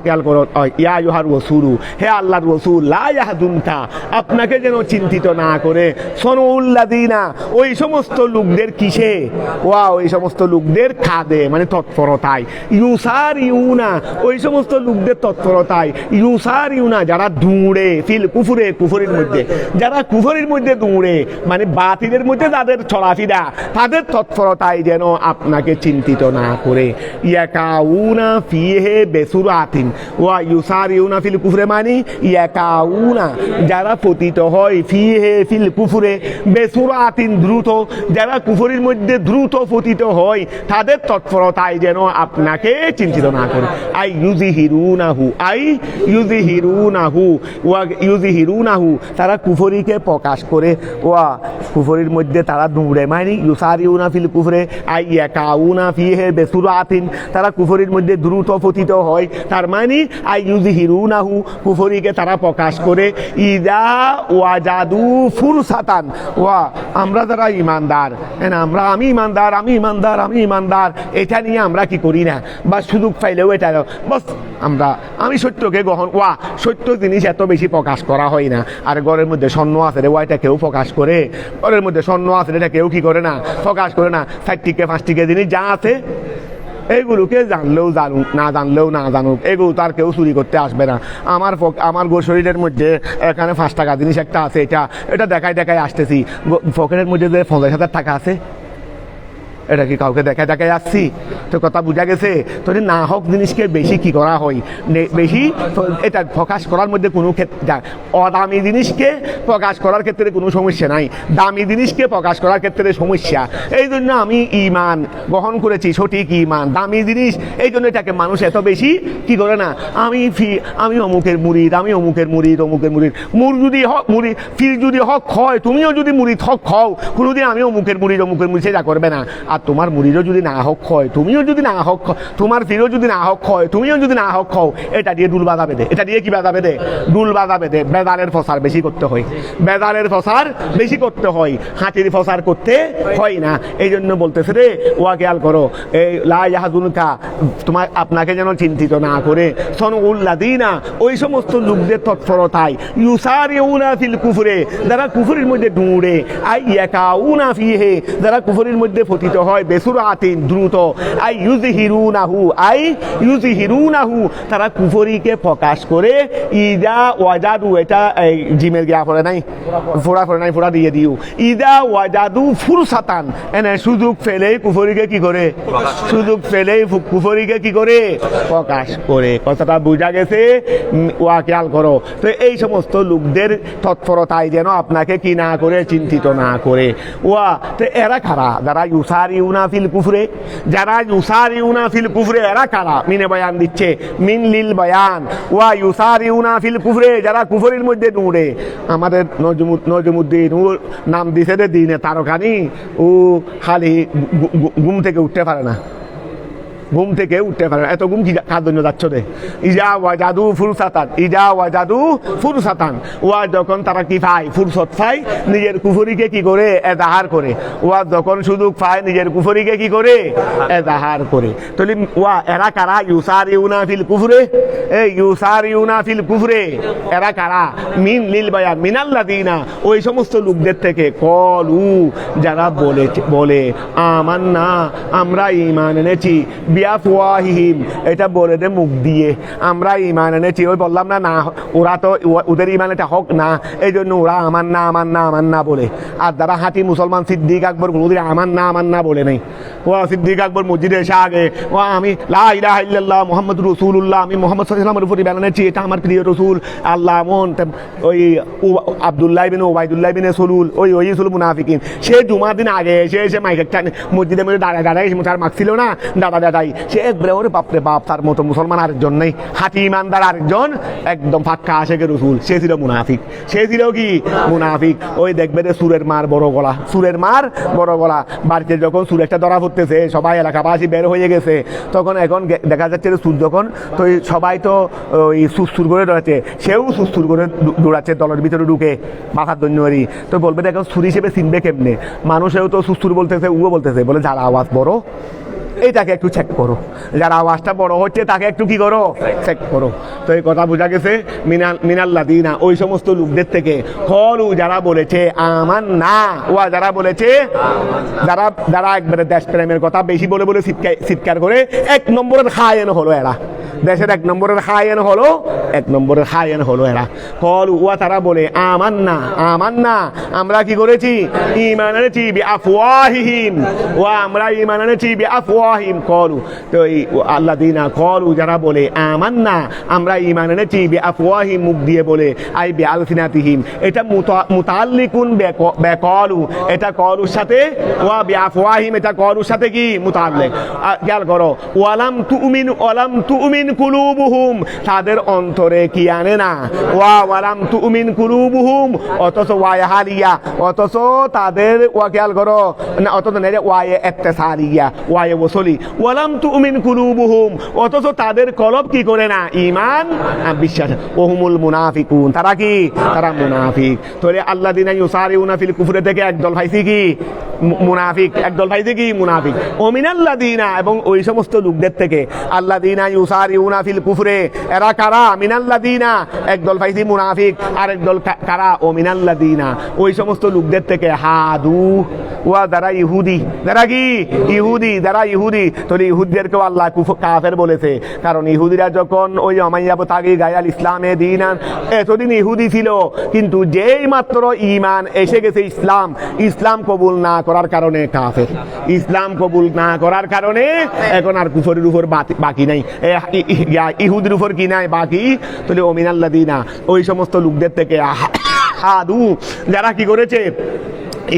A: খেয়াল করো, ইয়া আইয়ুহার রাসূলু, হে আল্লাহর রাসূল, লা ইয়াহজুনকা, আপনাকে যেন চিন্তিত না করে, সনুল্লাযিনা, ওই সমস্ত লোকদের কিসে, ওই সমস্ত লোকদের খাদে মানে তৎপরতায়, ইউসারিউনা, ওই সমস্ত লোকদের তৎপরতায়, ইউসারিউনা যারা দৌড়ে ফিল কুফুরে, কুফরের মধ্যে, যারা কুফরের মধ্যে দৌড়ে মানে বাতিলের মধ্যে যাদের চলাফেরা, তাদের তৎপরতায় যেন আপনাকে চিন্তিত না করে। ইয়াকাউনা ফিহে বেসুরাতিন ওয়া ইউসারিউনা ফিল কুফরে, মানে ইয়াকাউনা যারা পতিত হয়, ফিহে ফিল কুফরে বেসুরাতিন দ্রুত, যারা কুফরের মধ্যে দ্রুত পতিত হয়, তাদের তৎপরতায় যেন আপনাকে চিন্তিত না করে। আই ইউজিহিরুনাহু, আই ইউজিহিরুনাহু ওয়া ইউজিহিরুনাহু, তারা কুফরিকে প্রকাশ করে, ওয়া কুফরির মধ্যে তারা দৌড়ে, মানে ইউসারিউনা ফিল কুফরে আই ইয়াকাউনা ফিহি বিসুরাতিন, তারা কুফরির মধ্যে দ্রুত পতিত হয়, তার মানে আই ইউযহিরুনাহু, কুফরিকে তারা প্রকাশ করে। ইদা ওয়াজাদু ফুরসাতান, আমরা যারা ইমানদার, আমি ইমানদার, এটা নিয়ে আমরা কি করি না, বা সুযোগ পাইলেও এটা বাস আমি সত্যকে গ্রহণ, সত্য জিনিস এত বেশি প্রকাশ করা হয় না। আর ঘরের মধ্যে স্বর্ণ আছে রে, এটা কেউ প্রকাশ করে, ঘরের মধ্যে স্বর্ণ আছে এটা কেউ কি করে না, প্রকাশ করে না। 4টিকে 5টিকে জিনিস যা আছে এইগুলোকে জানলেও জানুক, না জানলেও না জানুক, এগুলো তার কেউ চুরি করতে আসবে না। আমার শরীরের মধ্যে এখানে 5 টাকা জিনিস একটা আছে, এটা দেখায় আসতেছি, পকেটের মধ্যে যে 50,000 টাকা আছে, এটা কি কাউকে দেখায় আসছি? তো কথা বোঝা গেছে? তো না হক জিনিসকে বেশি কি করা হয়, বেশি এটা প্রকাশ করার মধ্যে কোনো ক্ষেত্রে, অদামি জিনিসকে প্রকাশ করার ক্ষেত্রে কোনো সমস্যা নাই, দামি জিনিসকে প্রকাশ করার ক্ষেত্রে সমস্যা। এই জন্য আমি ঈমান গ্রহণ করেছি, সঠিক ঈমান, দামি জিনিস, এই জন্য এটাকে মানুষ এত বেশি কি করে না। আমি অমুকের মুরিদ, মুর যদি হক মুরিদ, ফির যদি হক হয়, তুমিও যদি মুরিদ হক হও, কোনোদিন আমি অমুকের মুরিদ সেটা করবে না। আর তোমার মুরিদও যদি না হক হয়, তুমিও যদি না হক, তোমার ফিরও যদি না হক হয়, তুমিও যদি না হক হও, এটা দিয়ে ডুল বাঁধা বেঁধে, এটা দিয়ে কি বাঁধা বেঁধে, ডুল বাঁধা বেঁধে বেদালের ফসার বেশি করতে হয়, বেদালের ফসার বেশি করতে হয়, হাতির ফসার করতে হয় না। এই জন্য বলতেছে রে, খেয়াল করো, এই লা ইয়াহজুনকা, তোমার আপনাকে যেন চিন্তিত না করে, সনুল্লাযিনা, ওই সমস্ত লোকদের তৎপরতায়, ইউসারিউনা ফিল কুফরে, যারা কুফরের মধ্যে দৌড়ে, আই ইয়াকাউনা ফিহি, যারা কুফরের মধ্যে পতিত হয়, বেসুরাতিন দ্রুত, আই ইউযহিরুনাহু, তারা কুফরিকে প্রকাশ করে। ইদা ওয়াজাদু, এটা জিমের গিয়া পড়ে নাই, ফোড়া দিয়ে দিও। ইদা ওয়াজাদু ফুরসাতান, সুযোগ ফেলেই কুফরিকে কি করে, সুযোগ ফেলেই কুফরিকে কি করে, প্রকাশ করে। কথাটা বোঝা গেছে? খেয়াল করো। তো এই সমস্ত লোকদের তৎপরতায় যেন আপনাকে কি না করে, চিন্তিত না করে। তো এরা খারা যারা ইউসারি ইউসারিউনা ফিল কুফরে, যারা ইউসারিউনা ফিল কুফরে এরা কারা? মিনে বয়ান দিচ্ছে, মিন লিল বয়ান। ওয়া ইউসারিউনা ফিল কুফরে, যারা কুফরের মধ্যে দৌড়ে। আমাদের নজমুদ্দিন ও নাম দিছে রে দিনে তারকানি, ও খালি ঘুম থেকে উঠতে পারে না, ঘুম থেকে উঠতে পারে না। এত ঘুম কি কার জন্য যাচ্ছ রে? ইজা ওয়াজাদু ফুরসাতান, ইজা ওয়াজাদু ফুরসাতান, ওয়া যখন তারা কি পায়, ফুরসত পায়, নিজের কুফরিকে কি করে? এজাহার করে। ওয়া যখন সুযোগ পায়, নিজের কুফরিকে কি করে? এজাহার করে। তাহলে ওয়া এরা কারা? ইউসারিউনা ফিল কুফরে, এই ইউসারিউনা ফিল কুফরে এরা কারা? মিন লিল বায়ান, মিনাল্লাযিনা, ওই সমস্ত লোকদের থেকে, কলু যারা বলে আমান্না, আমরা ঈমান এনেছি, বিআফওয়াহিহিম, এটা বলে দে মুখ দিয়ে, আমরা ঈমান এনেছি। ওই বললাম না, না ওরা তো ওদের ঈমান এটা হক না, এই জন্য ওরা আমার না আমার না আমার না বলে। আর যারা হাঁটি মুসলমান, সিদ্দিক আকবর কোনোদিন আমার না বলে নাই। ও সিদ্দিক আকবর মসজিদে এসে আগে ও আমি লা ইলাহা ইল্লাল্লাহ মুহাম্মাদুর রাসূলুল্লাহ, আমি মুহাম্মদ সাল্লাল্লাহু আলাইহি ওয়াসাল্লামের উপর ঈমান এনেছি, এটা আমার প্রিয় রাসূল আল্লাহ মন। ওই আব্দুল্লাহ বিন ওবাইদুল্লাহ বিন সলুল, ওই ছিল মুনাফিকিন। সে জুমার দিন আগে এসে মাইকের মসজিদের মধ্যে দাঁড়ায় তার মার্ক ছিল না, দাদাই সে একবারে ওরে বাপরে বাপ, তার মতো মুসলমান আরেকজন নেই, হাতি ইমানদার আরেকজন, একদম ফাক্কা আশেকের রসুল। সে ছিল মুনাফিক, সে ছিল কি? মুনাফিক। ওই দেখবে রে সুরের মার বড় গলা, সুরের মার বড় গলা। বাড়িতে যখন সুর একটা ধরা পড়তেছে, সবাই এলাকাবাসী বের হয়ে গেছে, তখন এখন দেখা যাচ্ছে যে সুর যখন, তো সবাই তো ওই সুস্থুর করে দৌড়াচ্ছে, সেও সুস্থুর করে দৌড়াচ্ছে দলের ভিতরে ঢুকে মাথার দৈন্যরি। তো বলবে দেখো সুর হিসেবে চিনবে কেমনে? মানুষেও তো সুস্থুর বলতেছে, উও বলতেছে, বলে যারা আওয়াজ বড় এইটাকে একটু চেক করো, যারা আওয়াজটা বড় হচ্ছে তাকে একটু কি করো? চেক করো। তো এই কথা বোঝা গেছে, মিনাল্লাযিনা, ওই সমস্ত লোকদের থেকে, কলু যারা বলেছে আমান্না, ওয়া যারা বলেছে, যারা একবারে দেশপ্রেমের কথা বেশি বলে চিৎকার করে, এক নম্বরের খায়েন হলো এরা, দেশের এক নম্বরের খায়েন হলো এরা। কলু, ওয়া তারা বলে আমান্না, আমরা কি করেছি? ঈমান এনেছি, বিআফওয়াহিহিম, ওয়া আমরা ঈমান এনেছি, বিআফওয়াহিম। কলু, তো এই আল্লাযিনা কলু যারা বলে আমান্না, আমরা ঈমান এনেছি, বিআফওয়াহিম মুখ দিয়ে বলে, আই বিআলসিনাতিহিম, এটা মুতাআল্লিকুন বিকলু, এটা কলুর সাথে, ওয়া বিআফওয়াহিম এটা কলুর সাথে কি মুতাআল্লিক। খেয়াল করো, ওয়ালাম তুমিন কুলুবুহুম, তাদের অন্তরে কি আনে না? ওয়ালাম তুমিন কুলুবুহুম, অথচ ওয়ায়ে হালিয়া, অথচ তাদের, ওয়া খেয়াল করো না, অথচ নেই ওয়ায়ে ইত্তেসালিয়া, ওয়ায়ে ওসলি, ওয়ালাম তুমিন কুলুবুহুম, অথচ তাদের কলব কি করে না? ঈমান বিশ্বাস। ওহুমুল মুনাফিকুন, তারা কি? তারা মুনাফিক। তাহলে আল্লাযিনা ইউসারিউনা ফিল কুফরি থেকে একদল ভাইসি কি? মুনাফিক। একদল ভাইসি কি? মুনাফিক। ও মিনাল্লাযিনা, এবং ওই সমস্ত লোকদের থেকে, আল্লাযিনা ইউসারিউনা ফিল কুফরে এরা কারা? মিনাল্লাযিনা, একদল ভাইসি মুনাফিক, আর একদল কারা? ও মিনাল্লাযিনা, ওই সমস্ত লোকদের থেকে, হাদু, ওয়া যারা ইহুদি, যারা কি? ইহুদি, যারা ইহুদি। তাহলে ইহুদিদেরকেও আল্লাহ কাফের বলেছে, কারণ ইহুদিরা যখন ওই অমাইয়া তাগি গায়াল ইসলামে দিনান, এতদিন ইহুদি ছিল, কিন্তু যেই মাত্র ঈমান এসে গেছে, ইসলাম কবুল না করার কারণে কাফের, ইসলাম কবুল না করার কারণে এখন আর কুফরের উপর বাকি নাই, ইহুদির উপর কি নাই? বাকি। তাহলে ও মিনাল্লাযিনা, ওই সমস্ত লোকদের থেকে, হাদু যারা কি করেছে?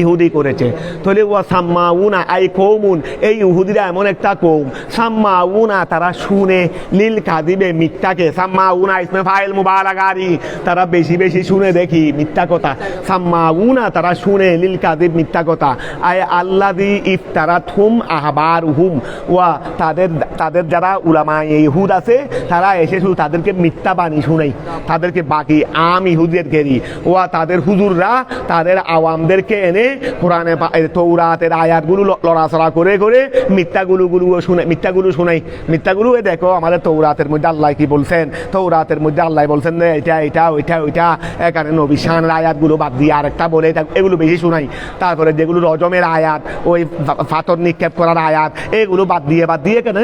A: ইহুদি করেছে। তাহলে ওয়া সাম্মাউনা আই কওমুন, এই ইহুদিরা এমন একটা কওম, সাম্মাউনা তারা শুনে, লিল কাযিবে মিথ্যাকে, সাম্মাউনা ইসমে ফাইল মুবালাগারি, তারা বেশি বেশি শুনে দেখি মিথ্যা কথা, সাম্মাউনা তারা শুনে, লিল কাযিব মিথ্যা কথা, আয় আল্লাযী ইফতারাতহুম আহবারুহুম, ওয়া তাদের যারা উলামায়ে ইহুদ আছে, তারা এসে শুধু তাদেরকে মিথ্যা বাণী শুনাই, তাদেরকে বাকি আম ইহুদিদেরকেই, ওয়া তাদের হুজুররা তাদের আওয়ামদেরকে এনে কোরআনে তৌরাতের আয়াতগুলো লড়াচড়া করে করে মিথ্যাগুলো শোনাই। দেখো আমাদের তৌরাতের মধ্যে আল্লাহ কি বলছেন, তৌরাতের মধ্যে আল্লাহ বলছেন এটা ওইটা, এখানে নবী শানের আয়াতগুলো বাদ দিয়ে আরেকটা বলে, এগুলো বেশি শোনাই। তারপরে যেগুলো রজমের আয়াত, ওই পাথর নিক্ষেপ করার আয়াত, এগুলো বাদ দিয়ে কেন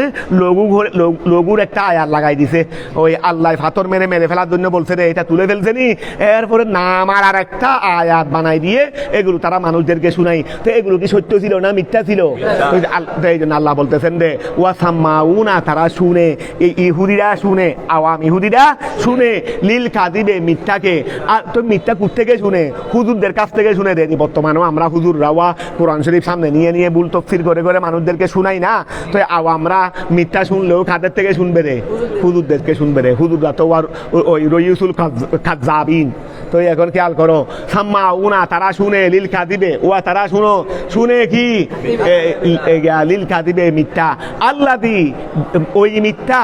A: লঘুর একটা আয়াত লাগাই দিছে, ওই আল্লাহ পাথর মেরে ফেলার জন্য বলছে রে, এটা তুলে ফেলছে নি, এরপরে নাম আর একটা আয়াত বানাই দিয়ে এগুলো তারা মানুষদেরকে শুনাই, তো এগুলো কি সত্য ছিল না মিথ্যা ছিল? তো এই জন্য আল্লাহ বলতেছেন যে ওয়া সাম্মাউনা, তারা শুনে, এই ইহুদিরা শুনে, আওয়াম ইহুদিরা শুনে, লিল কাযিবে, মিথ্যাকে। আর তো মিথ্যা থেকে শুনে? হুজুরদের কাছ থেকে শুনে দেয়। বর্তমানেও আমরা হুজুররাওয়া কোরআন শরীফ সামনে নিয়ে নিয়ে বুল তফসির করে করে মানুষদেরকে শুনাই না? তো আওয়ামরা মিথ্যা শুনলেও কাদের থেকে শুনবে রে? হুজুরদেরকে শুনবে রে। হুজুররা তো আর ওই রইউসুল কাযযাবিন। তো এখন খেয়াল করো, সাম্মাউনা, তারা শুনে, লিল কাযিবে, ওয়া তারা শুনে কি লিল কাযিবে, মিথ্যা, আল্লাযী, ওই মিথ্যা,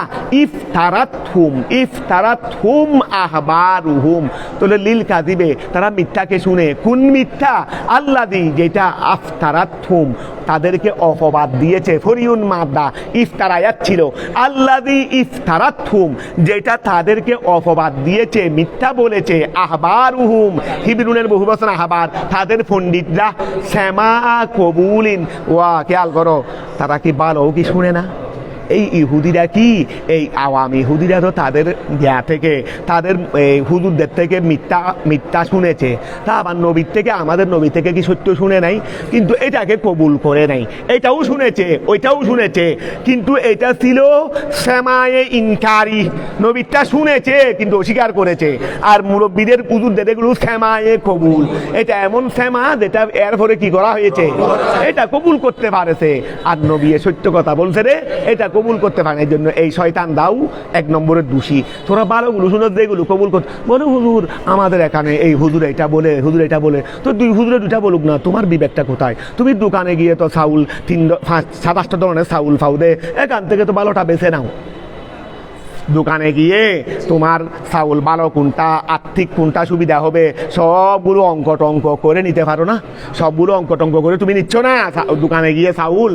A: ইফতারাতহুম আহবারুহুম। তাহলে লিল কাযিবে, তারা মিথ্যাকে শুনে। কোন মিথ্যা? আল্লাযী, যেটা, আফতারাতহুম, তাদেরকে অপবাদ দিয়েছে। ফরিউন মাদা, ইফতারায়াত ছিল। আল্লাযী ইফতারাতহুম, যেটা তাদেরকে অপবাদ দিয়েছে, মিথ্যা বলেছে। আহবারুহুম, হিব্রুনের বহুবচন আহবার, তাদের পণ্ডিতরা। সামা কবুলিন, ওয়া, খেয়াল করো, তারা কি ভালো কি শুনে না? এই ইহুদিরা কি, এই আওয়ামী ইহুদিরা তো তাদের থেকে, তাদের হুজুরদের থেকে মিথ্যা শুনেছে। তা আবার নবীর থেকে, আমাদের নবী থেকে কি সত্য শুনে নাই? কিন্তু এটাকে কবুল করে নাই। এটাও শুনেছে, ওইটাও শুনেছে, কিন্তু এটা ছিল সেমায়ে ইনকারি। নবীরটা শুনেছে কিন্তু অস্বীকার করেছে। আর মুরব্বীদের হুজুরদের এগুলো সেমায়ে কবুল। এটা এমন সেমা যেটা এরপরে কি করা হয়েছে, এটা কবুল করতে পারেছে। আর নবী সত্য কথা বলছে রে, এটা কবুল করতে পারে। এই জন্য এই শয়তান দাও 1 নম্বরের দোষী। তোরা ভালোগুলো শুনে যেগুলো কবুল করতে বলে, হুজুর আমাদের এখানে এই হুজুর এটা বলে, হুজুর এটা বলে, তো দুই হুজুরে দুটা বলুক না, তোমার বিবেকটা কোথায়? তুমি দোকানে গিয়ে তো চাউল 7-8টা ধরনের চাউল ফাউ দে, এখান থেকে তো ভালোটা বেছে নাও। দোকানে গিয়ে তোমার চাউল ভালো কোনটা, আর্থিক কোনটা সুবিধা হবে, সবগুলো অঙ্ক করে নিতে পারো না? সবগুলো অঙ্ক করে তুমি নিচ্ছ না। দোকানে গিয়ে চাউল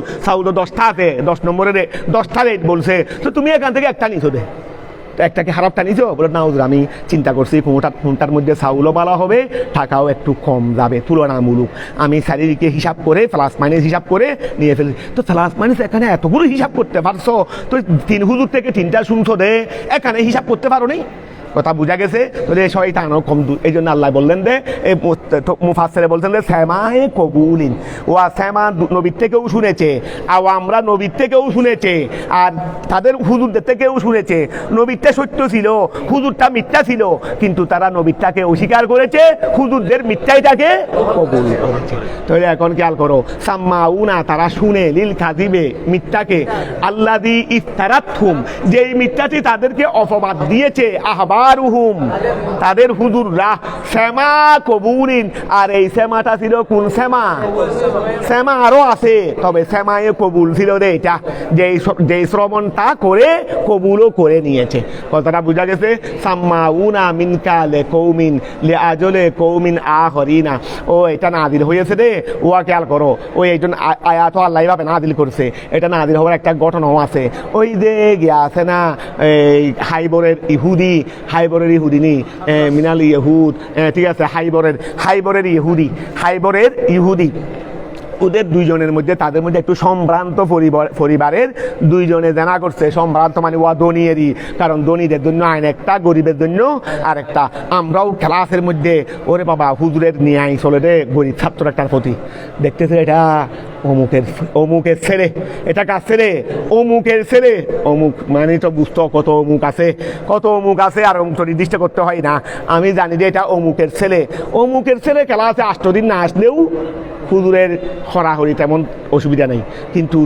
A: তো 10টা আছে, 10 নম্বরের 10টা রেট বলছে, তো তুমি এখান থেকে একটা নিছো দে। তো একটাকে খারাপটা নিছো, বলে না হুজুর আমি চিন্তা করছি কোনটার মধ্যে চাউলও ভালো হবে, টাকাও একটু কম যাবে তুলনামূলক। আমি শারীরিকে হিসাব করে প্লাস মাইনাস হিসাব করে নিয়ে ফেলি। তো প্লাস মাইনাস এখানে এতগুলো হিসাব করতে পারছো, তো 3 হুজুর থেকে 3টা শুনছো দে, এখানে হিসাব করতে পারো নি? কথা বুঝা গেছে? তো শয়তানও কম। এই জন্য আল্লাহ বললেন যে, মুফাসসিরে বলছেন যে সামায়ে কবুলিন, ওয়া সামা, নবীর থেকেও শুনেছে, আমরা নবীর থেকেও শুনেছে, আর তাদের হুজুরদের থেকেও শুনেছে। নবীরটা সত্য ছিল, হুজুরটা মিথ্যা ছিল, কিন্তু তারা নবীরটাকে অস্বীকার করেছে, হুজুরদের মিথ্যাটাকে কবুল করেছে। তাহলে এখন খেয়াল করো, সাম্মাউনা, তারা শুনে, লিল কাযিবে, মিথ্যাকে, আল্লাযী ইফতারাতহুম, যেই মিথ্যাটি তাদেরকে অপবাদ দিয়েছে, আহবারুহুম, তাদের হুজুররা, সেমা কবুলিন। আর এই সেমাটা ছিল কোন সেমা? সেমা আরো আছে, তবে সেমায়ে কবুল ছিল রে এটা, যে শ্রবণটা করে কবুলও করে নিয়েছে। কথাটা বুঝা গেছে? সাম্মাউনা মিনকা লিকৌমিন লিআজলে কৌমিন আখরিনা। ও এটা নাযিল হয়েছে রে, ওয়া খেয়াল করো। ওই একজন আয়াত আল্লাহ ভাবে নাযিল করছে, এটা নাযিল হওয়ার একটা ঘটনাও আছে। ওই যে গিয়া আছে না, এই হাইবরের ইহুদি নি, মিনাল ইহুদ, ঠিক আছে, হাইবরের ইহুদি, ওদের দুইজনের মধ্যে, তাদের মধ্যে একটু সম্ভ্রান্ত পরিবারের দুইজনে জানা করছে। সম্ভ্রান্ত মানে ওয়া ধনীরই, কারণ ধনীদের জন্য আইন একটা, গরিবের জন্য আর একটা। আমরাও ক্লাসের মধ্যে ওরে বাবা হুজুরের ন্যায় চলে রে গরিব ছাত্র একটার প্রতি, দেখতেছে এটা অমুকের ছেলে, এটা কার ছেলে? অমুকের ছেলে। অমুক মানে তো বুঝতো কত অমুক আছে, আর অমুক তো নির্দিষ্ট করতে হয় না। আমি জানি যে এটা অমুকের ছেলে ক্লাসে 8 দিন না আসলেও হুজুরের হরাহরি তেমন অসুবিধা নেই, কিন্তু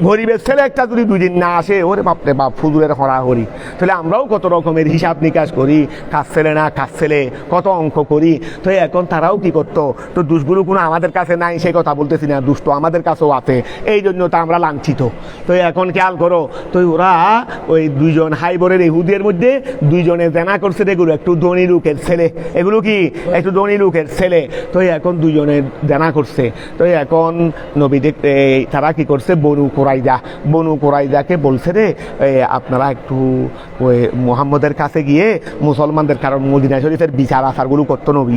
A: গরিবের ছেলে একটা যদি 2 দিন না আসে, ওরে বাপরে বাপ, হুজুরের হরাহরি। তাহলে আমরাও কত রকমের হিসাব নিকাশ করি, কাজ ছেলে না কাজ ছেলে, কত অঙ্ক করি। তো এখন তারাও কি করতো, তো দুষ্গুলো কোনো আমাদের কাছে নাই সেই কথা বলতেছি না, দুষ্ট আমাদের কাছেও আছে, এই জন্য তো আমরা লাঞ্ছিত। তো এখন খেয়াল করো, তো ওরা ওই 2জন হাইবরের ইহুদির মধ্যে 2জনে জানা করছে, এগুলো একটু ধনী লোকের ছেলে, এগুলো কি একটু ধনী লোকের ছেলে। তো এখন 2জনে জানা করছে। তো এখন নবী তারা কি করছে, বনু কোরাইজাকে বলছে রে, আপনারা একটু ওই মুহাম্মদের কাছে গিয়ে মুসলমানদের, কারণ মদিনা শরীফের বিচার আচারগুলো করতো নবী,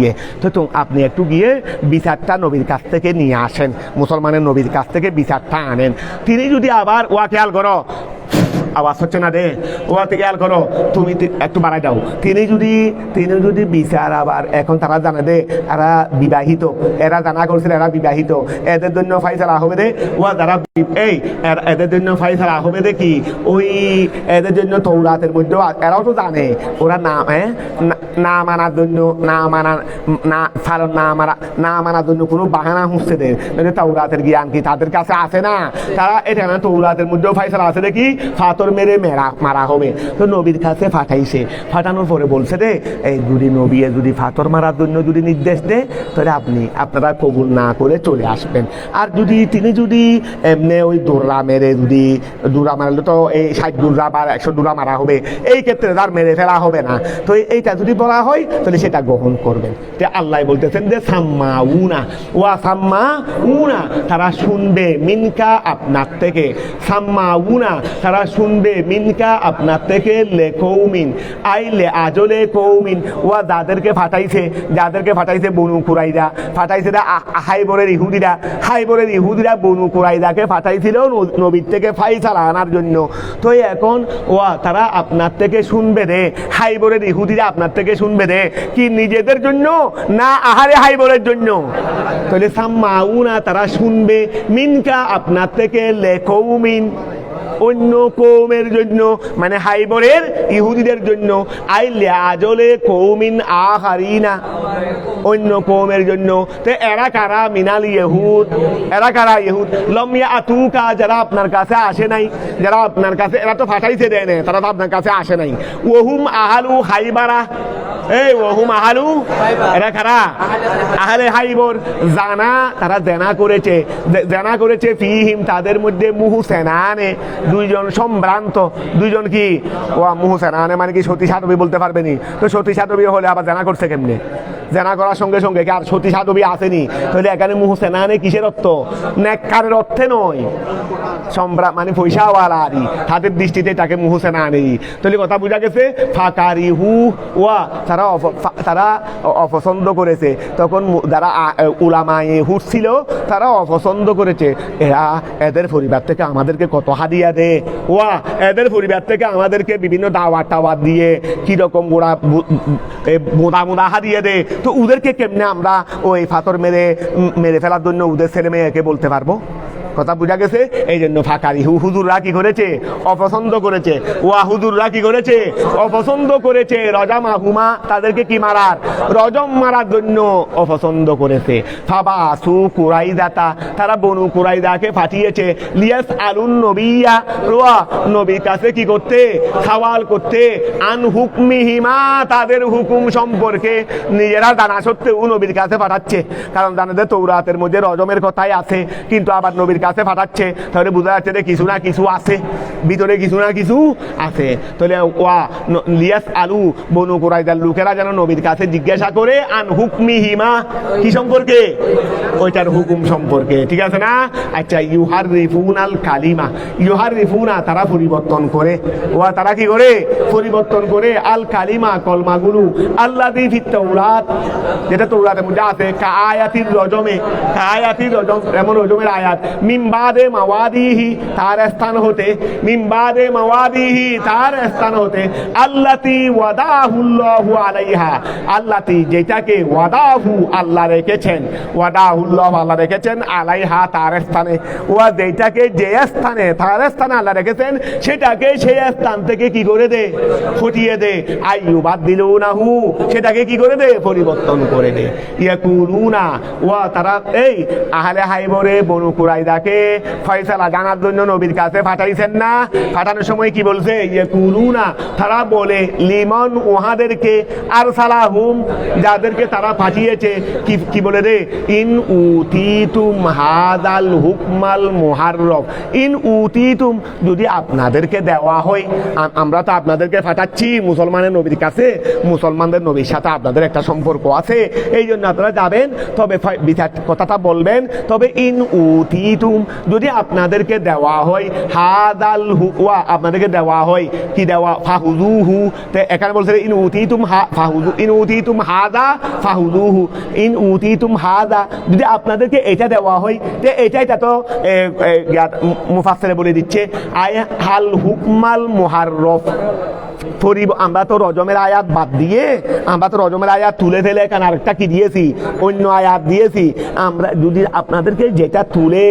A: তো আপনি একটু গিয়ে বিচারটা নবীর কাছ থেকে নিয়ে আসেন, মুসলমানের নবীর কাছ থেকে বিচারটা আনেন। তিনি যদি আবার, ওয়া খেয়াল করো, আওয়াজ হচ্ছে না রে, ওয়াতে খেয়াল করো, তুমি একটু বাড়াই দাও। তিনি যদি বিচার আবার এখন তারা জানে দে এরা বিবাহিত, এরা জানা করছিল এরা বিবাহিত, এদের জন্য ফাইসালা হবে দে ওয়া যারা এই এদের জন্য ফাইসালা হবে দে কি ওই এদের জন্য তৌরাতের মধ্যে এরাও তো জানে ওরা না মানার জন্য না মানার জন্য কোনো বাহানা হচ্ছে দে তৌরাতের জ্ঞান কি তাদের কাছে আছে না? তারা এটা না তৌরাতের মধ্যেও ফাইসালা আছে দেখি ফাতর মেরে মারা হবে। তো নবীর কাছে ফাটাইছে, ফাটানোর পরে বলছে দে এই যদি নবী যদি ফাতর মারার জন্য যদি নির্দেশ দেয় তাহলে আপনারা কবুল না করে চলে আসবেন। আর তিনি যদি এমনি ওই দৌড়া মেরে যদি দৌড়া মারলে তো এই 60 দৌড়া বা 100 দৌড়া মারা হবে, এই ক্ষেত্রে তার মেরে ফেলা হবে না। তো এইটা যদি বলা হয় তাহলে সেটা গ্রহণ করবেন। তো আল্লাহ বলতেছেন যে সাম্মাউনা ওয়া সাম্মাউনা, তারা শুনবে মিনকা আপনার থেকে, সাম্মাউনা তারা শুনবে মিনকা আপনার থেকে লেকৌমিন আইলে আজলে কৌমিন ওয়া যাদেরকে ফাটাইছে বনু কুরাইদা, ফাটাইছে হাইবরের ইহুদিরা বনু কুরাইদাকে ফাটাইছিল নবীর থেকে ফাইসালা আনার জন্য। তো এখন ওয়া তারা আপনার থেকে শুনবে রে, হাইবরের ইহুদিরা আপনার থেকে শুনবে রে কি নিজেদের জন্য না আহারে হাইবরের জন্য? তাহলে সাম্মাউনা তারা শুনবে মিনকা আপনার থেকে লেকৌমিন অন্য কৌমের জন্য, মানে হাইবরের ইহুদিদের জন্য, আইলে আজলে কৌমিন আহারিনা অন্য কৌমের জন্য। তো এরা কারা? মিনাল ইহুদ, এরা কারা? ইহুদ। লমিয়া আতুকা যারা আপনার কাছে আসে নাই, যারা আপনার কাছে এরা তো ফাটাইছে দেয় না, তারা তো আপনার কাছে আসে নাই। ওহুম আহালু হাইবারা, এই ওহুম আহালু এরা কারা? আহলে হাইবর। জানা তারা জেনা করেছে ফিহিম তাদের মধ্যে মুহসেনানে দুইজন সম্ভ্রান্ত, দুইজন কি ওয়া মুহসেনানে মানে কি সতী সাধবী বলতে পারবে নি? তো সতী সাধবী হলে আবার জেনা করছে কেমনে? জেনা করার সঙ্গে সঙ্গে কি আর সতী সাধবী আসেনি? তাহলে এখানে মুহসেনানে কিসের অর্থ? নেককারের অর্থে নয়, সম্ভ্রান্ত মানে পয়সাওয়ালা আরি, হাতের দৃষ্টিতে তাকে মুহসেনানে। তাহলে কথা বোঝা গেছে। ফাকারিহু ওয়া তারা অপছন্দ করেছে। তখন যারা উলামায়ে হুদ ছিল তারা অপছন্দ করেছে, এদের পরিবার থেকে আমাদেরকে কত হাদিয়া দে, ওয়া এদের পরিবার থেকে আমাদেরকে বিভিন্ন দাওয়াত দিয়ে কিরকম ওরা মোদা হাদিয়া দে। তো ওদেরকে কেমনে আমরা ওই ফাতর মেরে ফেলার জন্য ওদের ছেলে মেয়েকে বলতে পারবো? কথা বোঝা গেছে। এই জন্য ফাকারি হুজুররা কি করেছে? অপছন্দ করেছে। ওয়া হুজুররা কি করেছে? অপছন্দ করেছে। রজামা হুমা তাদেরকে কি মারার? রজম মারার জন্য অপছন্দ করেছে। ফাবাসু কুরাইদাতা তারা বনু কুরাইদাকে পাঠিয়েছে। লিয়াস আলুন নবিয়া রোয়া নবীর কাছে কি করতে? সওয়াল করতে। আন হুকমিহিমা তাদের হুকুম সম্পর্কে নিজেরা জানা সত্ত্বেও নবীর কাছে পাঠাচ্ছে। কারণ জানে যে তৌরাতের মধ্যে রজমের কথাই আছে, কিন্তু আবার নবীর কাছে পাঠাচ্ছে। তাহলে বোঝা যাচ্ছে যে কিছু না কিছু আছে, ভিতরে কিছু না কিছু আছে। তাহলে ওয়া লিয়াস আলু বনু কুরাইদার লোকেরা যেন নবীর কাছে জিজ্ঞাসা করে আন হুকমিহিমা কি সম্পর্কে? ওইটার হুকুম সম্পর্কে। ঠিক আছে না? আচ্ছা, ইউহাররিফুনাল কালিমা, ইউহাররিফুনা তারা পরিবর্তন করে। ওয়া তারা কি করে? পরিবর্তন করে আল কালিমা কলমাগুলো আল্লাযী ফিত তাওরাত যেটা তৌরাতের মধ্যে আছে। কায়াতির রজমে, কায়াতির রজম এমন রজমের আয়াত। মিমবাদে মাওয়াদিহি তার স্থান হতে, মিমবাদে মাওয়াদিহি তার স্থান হতে। আল্লাতি ওয়াদাহুল্লাহু আলাইহা আল্লাতি যেটাকে ওয়াদাহু আল্লাহ রেখেছেন, ওয়াদাহুল্লাহ আল্লাহ রেখেছেন আলাইহা তার স্থানে। ওয়া যেটাকে যে স্থানে তার স্থানে আল্লাহ রেখেছেন সেটাকে সেই স্থান থেকে কি করে দে? হটিয়ে দে। আইয়ুবাদদিলুনাহু সেটাকে কি করে দে? পরিবর্তন করে দে। ইয়াকুলুনা ওয়া তারা এই আহলে হাইবরে বনু কুরাইদাকে ফয়সালা জানার জন্য নবীর কাছে পাঠাইছেন না? পাঠানোর সময় কি বলছে? ইয়াকুলুনা তারা বলে লিমন ওহাদেরকে আরসালাহুম যাদেরকে তারা পাঠিয়েছে কি বলে রে? ইন উতিতুম হাদাল হুকমাল মুহাররম, ইন উতিতুম যদি আপনাদেরকে দেওয়া হয়, আমরা তো আপনাদেরকে পাঠাচ্ছি মুসলমানের নবীর কাছে, মুসলমানদের নবীর সাথে আপনাদের একটা সম্পর্ক আছে, এই জন্য আপনারা যাবেন, তবে বিচার কথাটা বলবেন। তবে ইন উতিতুম উতিতুম, যদি আপনাদেরকে দেওয়া হয় হাদাল হুয়া, আপনাদেরকে দেওয়া হয় কি দেওয়া ফাহুযুহু, তো এখানে বলছে ইন উতিতুম ফাহুযু, ইন উতিতুম হাদা ফাহুযুহু, ইন উতিতুম হাদা, যদি আপনাদেরকে এটা দেওয়া হয় তো এটা তো মুফাসসিরে বলে দিচ্ছে হাল হুকমাল মুহাররফ। আমরা তো রজমের আয়াত বাদ দিয়ে, আমরা তো রজমের আয়াত তুলে ফেলে এখানে আরেকটা কি দিয়েছি, অন্য আয়াত দিয়েছি। আমরা যদি আপনাদেরকে যেটা তুলে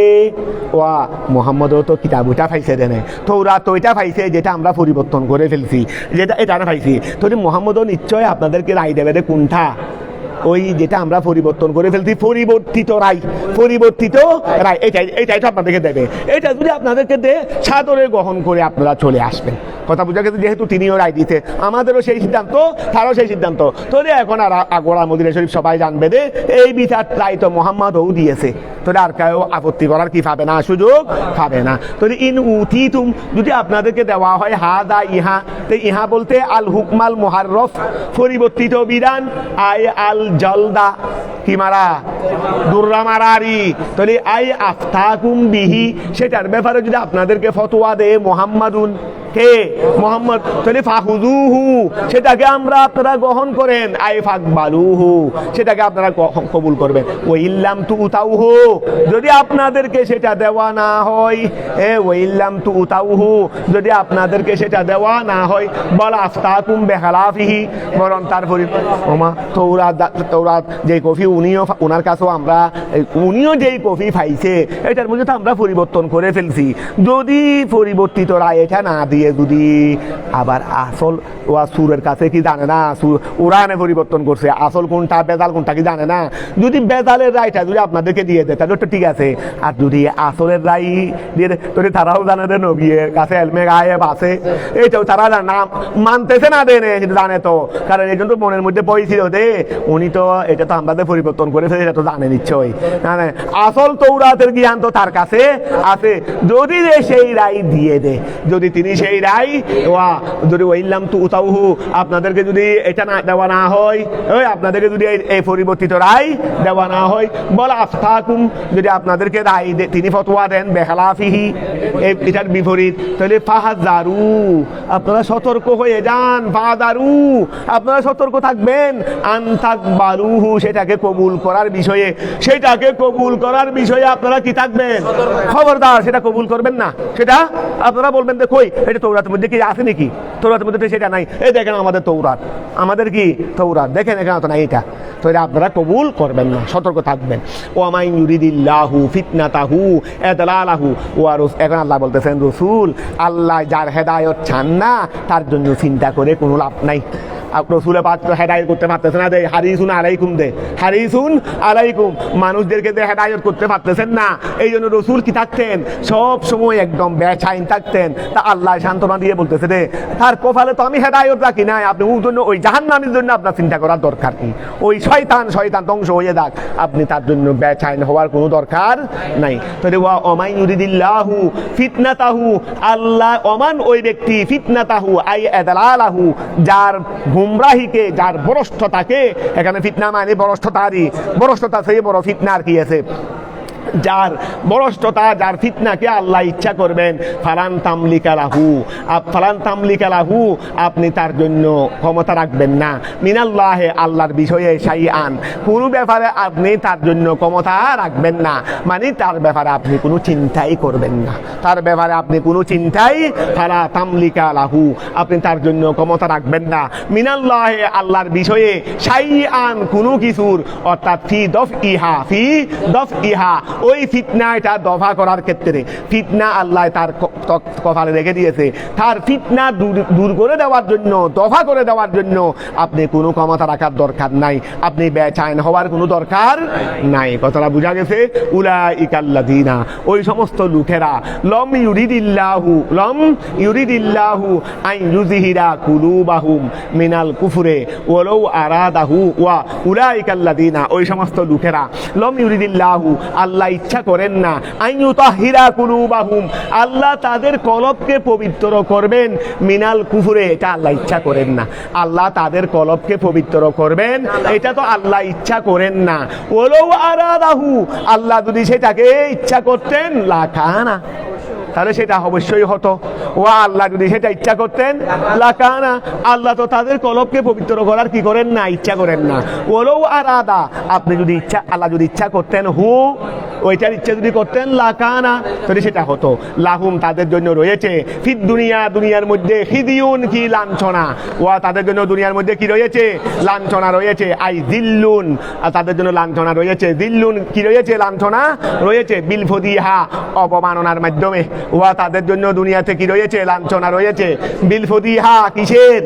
A: ওয়া মোহাম্মদও তো কিতাবটা পাইছে দেনে, তো ওরা তো এটা পাইছে যেটা আমরা পরিবর্তন করে ফেলছি, যেটা এটা না পাইছি, তো মোহাম্মদও নিশ্চয় আপনাদেরকে রায় দেবে রে কোনটা, ওই যেটা আমরা পরিবর্তন করে ফেলছি, পরিবর্তিত রায়, পরিবর্তিত রায়, এটাই তো আপনাদেরকে দেবে। এটা যদি আপনাদেরকে দেয় সাদরে গ্রহণ করে আপনারা চলে আসবেন। কথা বোঝা গেছে, যেহেতু তিনিও রায় দিতে, আমাদেরও সেই সিদ্ধান্ত, তারও সেই সিদ্ধান্ত, তো এখন আর আগোড়া মদিনা শরীফ সবাই জানবে যে এই বিচার রায় তো মোহাম্মদও দিয়েছে, তো আর কেউ আপত্তি করার কি পাবে না, সুযোগ পাবে না। তো ইন উতিতুম, যদি আপনাদেরকে দেওয়া হয় হাদা ইহা, তো ইহা বলতে আল হুকমাল মুহাররফ, পরিবর্তিত বিধান, আই আল জলদা কি মারা দুর্রা মারারি, তাহলে আই আফতাকুম বিহি, সেটার ব্যাপারে যদি আপনাদেরকে ফতোয়া দেয় মোহাম্মদুন, কে মোহাম্মদ, তাহলে ফাহুযুহু, সেটাকে আমরা আপনারা গ্রহণ করেন, আই ফাকবালুহু, সেটাকে আপনারা কবুল করবেন। ওয়াইল্লাম তুতাউহু, যদি আপনাদেরকে সেটা দেওয়া না হয়, ওয়াইল্লাম তুতাউহু, যদি আপনাদেরকে সেটা দেওয়া না হয়, বল আফতাকুম বিখালাফিহি, বরং তারপরে ওমা তৌরাত যে কফি উনিও, ওনার কাছেও আমরা, উনিও যেই কফি পাইছে এটার মধ্যে তো আমরা পরিবর্তন করে ফেলছি, যদি পরিবর্তিত রায় এটা না দিয়ে যদি আবার আসল ওয়া সুরের কাছে কি জানে না, ওরা এনে পরিবর্তন করছে, আসল কোনটা বেজাল কোনটা কি জানে না, যদি বেজালের রায়টা যদি আপনাদেরকে দিয়ে দেয় তাহলে তো ঠিক আছে, আর যদি আসলের রায় দিয়ে দেয় তাহলে তারাও জানে যে নবীর কাছে এলমে গায়েব আছে, এইটাও তারা না মানতেছে না, দেনে জানে তো, কারণ এই জন্য মনের মধ্যে পয়সিল দে উনি তো এটা তো আমাদের পরিবর্তন করে ফেলে, এটা তো জানে নিশ্চয়ই, আসল তৌরাতের জ্ঞান তো তার কাছে আছে, যদি সেই রায় দিয়ে দেয়, যদি তিনি সেই রায় যদি ওয়াইল্লাম তুতাউহু, আপনাদেরকে যদি এটা না দেওয়া না হয়, আপনাদেরকে যদি এই পরিবর্তিত রায় দেওয়া না হয়, বল আফতাকুম, যদি আপনাদেরকে রায় তিনি ফতোয়া দেন বেখালাফিহি, এটার বিপরীত, তাহলে ফাহাজারু, আপনারা সতর্ক হয়ে যান, ফাহাজারু, আপনারা সতর্ক থাকবেন, আনতাকবালুহু, সেটাকে কবুল করার বিষয়ে, সেটাকে কবুল করার বিষয়ে আপনারা কি থাকবেন, খবরদার সেটা কবুল করবেন না, সেটা আপনারা বলবেন যে কই এটা তৌরাতের মধ্যে কি আছে নাকি, তৌরাতের মধ্যে সেটা নাই, এই দেখেন আমাদের তৌরাত, আমাদের কি তৌরাত দেখেন এখানে তো নাই, এটা তো এটা আপনারা কবুল করবেন না, সতর্ক থাকবেন। ওয়ামাই ইউরিদিল্লাহু ফিতনাতাহু ইদলালাহু, এখন আল্লাহ বলতেছেন রসুল, আল্লাহ যার হেদায়েত চান না তার জন্য চিন্তা করে কোনো লাভ নাই। রসুলের পাত্র হেদায়ত করতে পারতেছে না, দে হারিসুন আলাইকুম, দে হারিসুন আলাইকুম, মানুষদেরকে দে হেদায়ত করতে পারতেছেন না, এই জন্য রসুল কি থাকতেন সব সময় একদম বেচাইন থাকতেন, তা আল্লাহ সান্ত্বনা দিয়ে বলতেছে দে তার কপালে তো আমি হেদায়ত রাখি নাই, আপনি ওই জন্য ওই জাহান্নামের জন্য আপনার চিন্তা করার দরকার কি, ওই শয়তান ধ্বংস হয়ে যাক, আপনি তার জন্য বেচাইন হওয়ার কোনো দরকার নাই। তাহলে ওয়া ওমাই ইউরিদিল্লাহু ফিতনাতাহু, আল্লাহ ওমান ওই ব্যক্তি, ফিতনাতাহু আই ইদলালাহু, যার গুমরাহিকে, যার ভ্রষ্টতাকে, এখানে ফিতনা মানে ভ্রষ্টতারই, ভ্রষ্টতা সেই বড় ফিতনার কি আছে, যার বরষ্টতা, যার ফিতনাকে আল্লাহ ইচ্ছা করবেন, ফালান তামলিকা লাহু, আপনি তার জন্য ক্ষমতা রাখবেন না, মিনাল্লাহে, আল্লাহর বিষয়ে শাইআন, কোন ব্যাপারে আপনি তার জন্য ক্ষমতা রাখবেন না, মানে তার ব্যাপারে আপনি কোনো চিন্তাই করবেন না, তার ব্যাপারে আপনি কোনো চিন্তাই, ফালা তামলিকা লাহু, আপনি তার জন্য ক্ষমতা রাখবেন না, মিনাল্লাহে, আল্লাহর বিষয়ে, শাইআন, কোনো কিছুর, অর্থাৎ ফি দফ ইহা, ওই ফিতনা, এটা দফা করার ক্ষেত্রে, ফিতনা আল্লাহ তার কপালে রেখে দিয়েছে, তার ফিতনা দূর করে দেওয়ার জন্য, দফা করে দেওয়ার জন্য আপনি কোনো ক্ষমতা রাখার দরকার নাই, আপনি বেচাইন হওয়ার কোনো দরকার নাই। কথাটা বুঝা গেছে? উলাইকাল্লাযীনা, ওই সমস্ত লোকেরা, লম ইউরিদিল্লাহু আন ইউযহিরা কুলুবাহুম মিনাল কুফরে ওয়ালাউ আরাদাহু, ওয়া উলাইকাল্লাযীনা, ওই সমস্ত লোকেরা, লম ইউরিদিল্লাহু, আল্লাহ আল্লাহ ইচ্ছা করেন না আইয়ুতাহিরা কুলুবাহুম, আল্লাহ তাদের কলবকে পবিত্র করবেন মিনাল কুফুরে, এটা আল্লাহ ইচ্ছা করেন না। আল্লাহ তাদের কলবকে পবিত্র করবেন এটা তো আল্লাহ ইচ্ছা করেন না। ওলাউ আরাদাহু, আল্লাহ যদি সেটাকে ইচ্ছা করতেন লাকানা, তাহলে সেটা অবশ্যই হতো। ও আল্লাহ যদি সেটা ইচ্ছা করতেন লাকানা, আল্লাহ তো তাদের কলবকে পবিত্র করার কি করেন না, ইচ্ছা করেন না। ওলাউ আরাদা, আপনি যদি ইচ্ছা, আল্লাহ যদি ইচ্ছা করতেন হু, ওইটার ইচ্ছা যদি করতেন লাকানা, তাহলে সেটা হতো। লাহুম, তাদের জন্য রয়েছে ফিদ দুনিয়া, দুনিয়ার মধ্যে খিদিউন, কি লাঞ্ছনা। ওয়া তাদের জন্য দুনিয়ার মধ্যে কি রয়েছে, লাঞ্ছনা রয়েছে। আই দিল্লুন, তাদের জন্য লাঞ্ছনা রয়েছে। দিল্লুন কি রয়েছে, লাঞ্ছনা রয়েছে। বিল ফদিহা, অপমাননার মাধ্যমে। ওয়া তাদের জন্য দুনিয়াতে কি রয়েছে, লাঞ্ছনা রয়েছে। বিল ফদিহা, কিসের,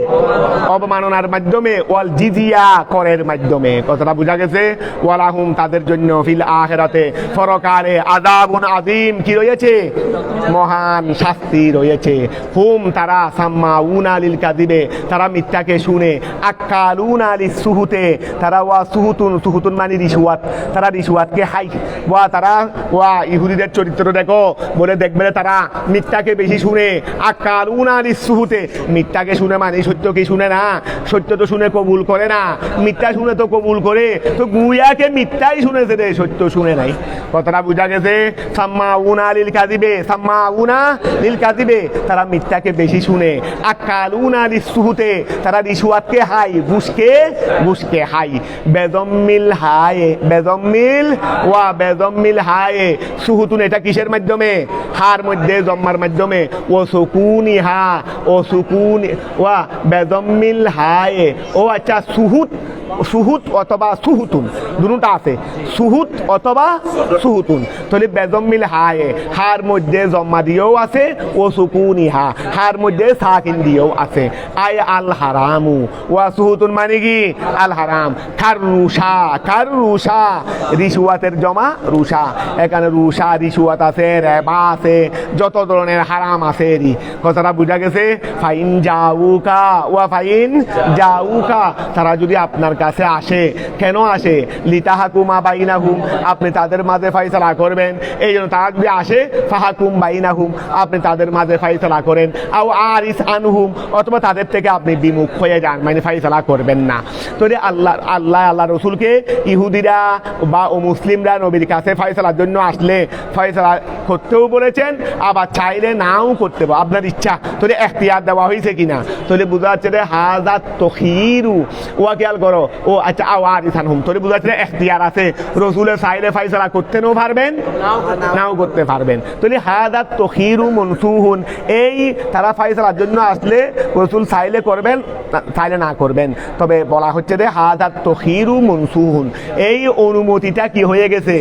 A: অপমাননার মাধ্যমে। ওয়াল জিজিয়া, করের মাধ্যমে। কথাটা বোঝা গেছে। ওয়ালাহুম, তাদের জন্য ফিল আখিরাতে, পরকালে আযাবুন আযীম, কি রয়েছে, মহান শাস্তি রয়েছে। হুম, তারা সাম্মাউনা লিল কাযিবে, তারা মিথ্যাকে শুনে। আক্কালুনা লিস সুহুতে, তারা ওয়া সুহুতুন, সুহুতুন মানে রিশওয়াত, তারা রিশওয়াতকে হাই। ওয়া তারা ওয়া ইহুদিদের চরিত্র দেখো, বলে দেখবে তারা মিথ্যাকে বেশি শুনে। আক্কালুনা লিস সুহুতে, মিথ্যাকে শুনে মানে সত্য কি শুনে না, সত্য তো শুনে কবুল করে না, মিথ্যা শুনে তো কবুল করে। তো গুয়াকে মিথ্যাই শুনেছে রে, সত্য শুনে নাই। কথাটা বোঝা গেছে। সাম্মাউনা লিল কাযিবে, সাম্মাউনা লিল কাযিবে, তারা মিথ্যাকে বেশি শুনে। আক্কালুনা লিস সুহুতে, তারা রিশওয়াতকে হাই, ঘুষকে হাই। বেদম্মিল হায়ে, বেদম্মিল ওয়া বেদম্মিল হায়ে, সুহুতুন এটা কিসের মাধ্যমে, হার মধ্যে জম্মার মাধ্যমে। ও সুকুনি হা, ও সুকুনি ওয়া বেদম্মিল হায়ে। ও আচ্ছা, সুহুত, সুহুত অথবা সুহুতুন দুটোটা আছে, সুহুত অথবা সুহুতুন। তাহলে বেদম্মিল হায়ে, হার মধ্যে জম্মা দিয়েও আছে। ও সুকুনি হা, হার মধ্যে সাকিন দিয়েও আছে। আয় আল হারামু, ওয়া সুহুতুন মানে কি, আল হারাম। খার রুষা, খার রুষা, রিশওয়াতের জমা রুষা। এখানে রুষা, রিশওয়াত আছে, রেবা আছে, যত ধরনের হারাম আছে। কথাটা বোঝা গেছে। ফাইন জাউকা, ওয়া ফাইন জাউকা, তারা যদি আপনার কাছে আসে, কেন আসে, লিতাহাকুমা বাইনাহুম, আপনি তাদের মাঝে ফয়সালা করবেন, এই জন্য তারা যদি আসে, ফাহাকুম বাইনাহুম, আপনি তাদের মাঝে ফয়সালা করেন। আও আরিস আনহুম, অথবা তাদের থেকে আপনি বিমুখ হয়ে যান, মানে ফয়সালা করবেন না। তো আল্লাহ রসুলকে ইহুদিরা বা ও মুসলিমরা নবীর কাছে ফয়সালার জন্য আসলে ফয়সালা করতেও বলেছেন, আবার চাইলে নাও করতে পারো, আপনার ইচ্ছা। তাহলে এখতিয়ার দেওয়া হয়েছে কিনা, তাহলে বোঝা যাচ্ছে যে হাজাত তখিরু, ওয়া খেয়াল করো। ও আচ্ছা, আও আরিস আনহুম, তাহলে বোঝা যাচ্ছে এখতিয়ার আছে, রসুলের চাইলে ফয়সালা করতেও পারবেন, নাও করতে পারবেন। তাহলে হাজাত তখিরু মনসুহুন, এই তারা ফয়সালার জন্য আসলে রসুল চাইলে করবেন, চাইলে না করবেন। তবে বলা হচ্ছে যে হাজাত তখিরু মনসুহুন, এই অনুমতিটা কি হয়ে গেছে,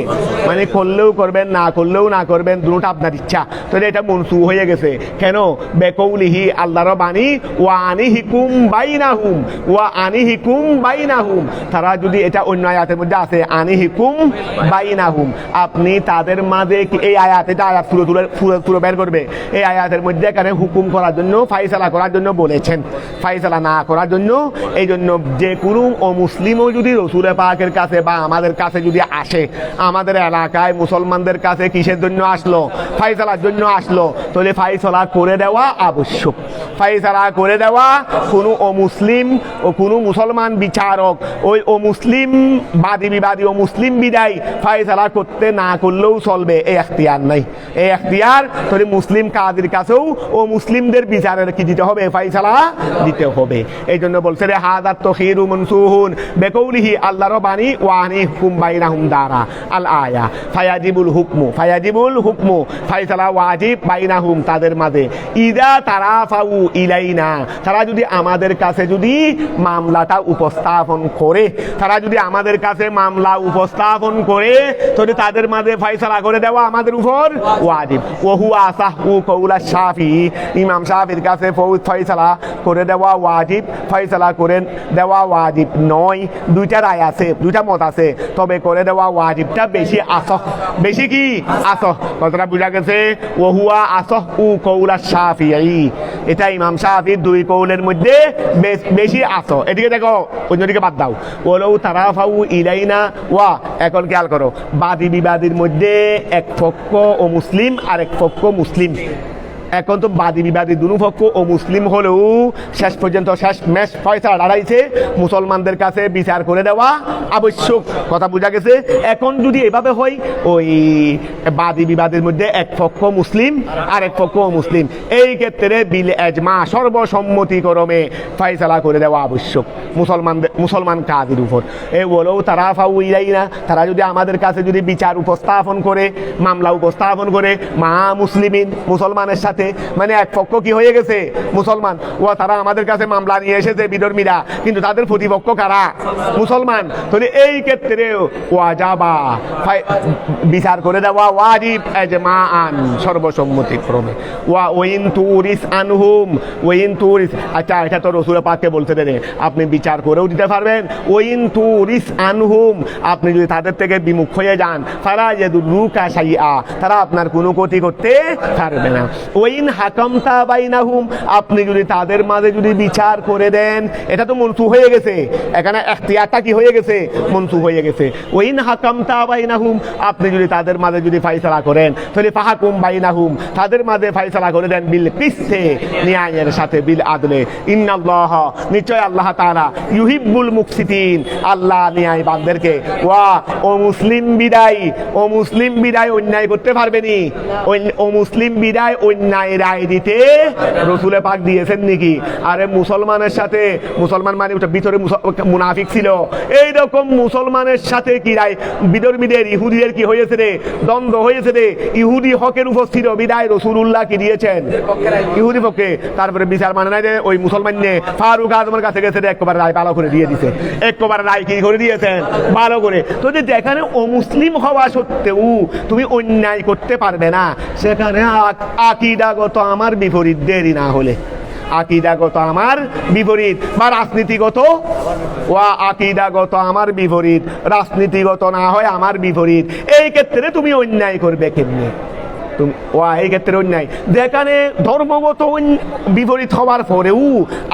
A: মানে করলেও করবেন, না করলেও না করবেন, দুটোটা আপনার ইচ্ছা। তাহলে এটা মনসু হয়ে গেছে। কেন, বেকৌলিহি, আল্লাহর বাণী। ওয়া আনিহিকুম বাইনাহুম, ওয়া আনিহিকুম বাইনাহুম, তারা যদি, এটা অন্য আয়াতের মধ্যে আছে, আনিহিকুম বাইনাহুম, আপনি তাদের মাঝে, এই আয়াত, এটা আয়াত পুরো বের করবে। এই আয়াতের মধ্যে এখানে হুকুম করার জন্য, ফায়সালা করার জন্য বলেছেন, ফায়সালা না করার জন্য। এই জন্য যে কোনো অমুসলিমও যদি রসুল পাকের কাছে বা আমাদের কাছে যদি আসে, আমাদের এলাকায় মুসলমানদের কাছে কিসের জন্য আসলো, ফায়সালার জন্য আসলো, তাহলে ফায়সালা করে দেওয়া আবশ্যক। ফায়সালা করে দেওয়া, কোনো অমুসলিম ও কোনো মুসলমান বিচারক ওই অমুসলিম বিবাদী ও মুসলিম বিদায় ফায়সালা করতে না করলেও চলবে, এই এখতিয়ার নাই। এই এখতিয়ার তাহলে মুসলিম কাদের কাছেও ও মুসলিমদের বিচারের কি দিতে হবে, ফায়সালা দিতে হবে। এই জন্য বলছে রে হাজাত তখিরু মনসুহুন বেকৌলিহি, আল্লাহর বাণী। ওয়া আনিহুকুম বাইনাহুম দারা আল আয়া, ফায়াজিবুল হুকমু, ফায়াজিবুল হুকমু, ফায়সালা ওয়াজিব বাইনাহুম, তাদের মাঝে। ইদা তারাফাউ ইলাইনা, তারা যদি আমাদের কাছে যদি মামলাটা উপস্থাপন করে, তারা যদি আমাদের কাছে মামলা উপস্থাপন করে, তাহলে তাদের মাঝে ফয়সালা করে দেওয়া আমাদের উপর ওয়াজিব। ওহু আসাহু কওলা শাফি, ইমাম শাফির কাছে ফয়সালা করে দেওয়া ওয়াজিব, ফয়সালা করে দেওয়া ওয়াজিব নয়। দুইটা রায় আছে, দুইটা মত আছে, তবে করে দেওয়া ওয়াজিবটা বেশি আসহ, বেশি কি আসহ। কথাটা বুঝা গেছে। ওহুয়া আসহ উ কওলা শাফিঈ, এটা ইমাম শাফির দুই কৌলের মধ্যে বেশি আসো। এদিকে দেখো, অন্যদিকে বাদ দাও। ওলাউ তারাফাউ ইলাইনা ওয়া, এখন খেয়াল করো, বাদী বিবাদীর মধ্যে এক পক্ষ ও মুসলিম আর এক পক্ষ মুসলিম। এখন তো বাদী বিবাদী দুনো পক্ষ ও মুসলিম হলেও শেষ পর্যন্ত শেষ ম্যাচ ফয়সালা দাঁড়াইছে মুসলমানদের কাছে বিচার করে দেওয়া আবশ্যক। কথা বোঝা গেছে? এখন যদি এভাবে হয়, ওই বাদী বিবাদের মধ্যে এক পক্ষ মুসলিম আর এক পক্ষ মুসলিম, এই ক্ষেত্রে বিল এজমা সর্বসম্মতিক্রমে ফয়সালা করে দেওয়া আবশ্যক মুসলমান কাজীর উপর। এ বলেও তারা ফাউ ইলাইনা, তারা যদি আমাদের কাছে যদি বিচার উপস্থাপন করে, মামলা উপস্থাপন করে, মা মুসলিমিন মুসলমানের সাথে, মানে এক পক্ষ কি হয়ে গেছে মুসলমান, ও তারা আমাদের কাছে মামলা নিয়ে এসেছে বিধর্মীরা, কিন্তু তাদের প্রতিপক্ষ কারা? মুসলমান। তাহলে এই ক্ষেত্রে ওয়াজাবা বিচার করে দেওয়া ওয়াজিব এজমাআন সর্বসম্মতিক্রমে। ওয়াইন তুরিস আনহুম, ওয়াইন তুরিস, আচ্ছা এটা তো রাসূল পাককে বলতে দেন, আপনি বিচার করেও দিতে পারবেন। ওয়াইন তুরিস আনহুম, আপনি যদি তাদের থেকে বিমুখ হয়ে যান, ফালা ইয়াদুরুকা শাইআ, তারা আপনার কোনো ক্ষতি করতে পারবে না। ওয়াইন হাকামতা বাইনাহুম, আপনি যদি তাদের মাঝে যদি বিচার করে দেন, এটা তো মনসুখ হয়ে গেছে, এখানে ইখতিয়ারটা কি হয়ে গেছে? মনসুখ হয়ে গেছে। ওয়াইন হাকামতা বাইনাহুম, আপনি যদি তাদের মাঝে যদি ফায়সালা করেন, তাহলে ফাহাকুম বাইনাহুম, তাদের মাঝে ফায়সালা করে দেন বিল কিসে, ন্যায়ের সাথে, বিল আদলে। ইন্নাল্লাহ, নিশ্চয় আল্লাহ তাআলা, ইউহিব্বুল মুকসিতিন, আল্লাহ ন্যায়বানদেরকে। ওয়া, ও মুসলিম বিদায় অন্যায় করতে পারবেনি, ও মুসলিম বিদায় অন্যায় রায় দিতে রসুল পাক দিয়েছেন নাকি? আরে মুসলমানের সাথে, মুসলমান মানে ভিতরে মুনাফিক ছিল, এইরকম মুসলমানের সাথে কি রায়? বিধর্মীদের ইহুদিদের কি হয়েছে রে? দ্বন্দ্ব হয়েছে রে। ইহুদি হকের উপর ছিল বিদায় রসুলুল্লাহ কি দিয়েছেন? ইহুদি পক্ষে। তারপরে বিচার মানে নাই রে, ওই মুসলমান নিয়ে ফারুক আজমের কাছে গেছে, একবার রায় ভালো করে দিয়ে দিছে, একবার রায় কি করে দিয়েছেন? ভালো করে। তো যেখানে অমুসলিম হওয়া সত্ত্বেও তুমি অন্যায় করতে পারবে না, সেখানে আকীদাগত আমার বিপরীত দেরি না হলে, আকীদাগত আমার বিপরীত বা রাজনীতিগত, আকীদাগত আমার বিপরীত, রাজনীতিগত না হয় আমার বিপরীত, এই ক্ষেত্রে তুমি অন্যায় করবে কেমনে? এই ক্ষেত্রে অন্যায়, যেখানে ধর্মগত বিপরীত হওয়ার পরেও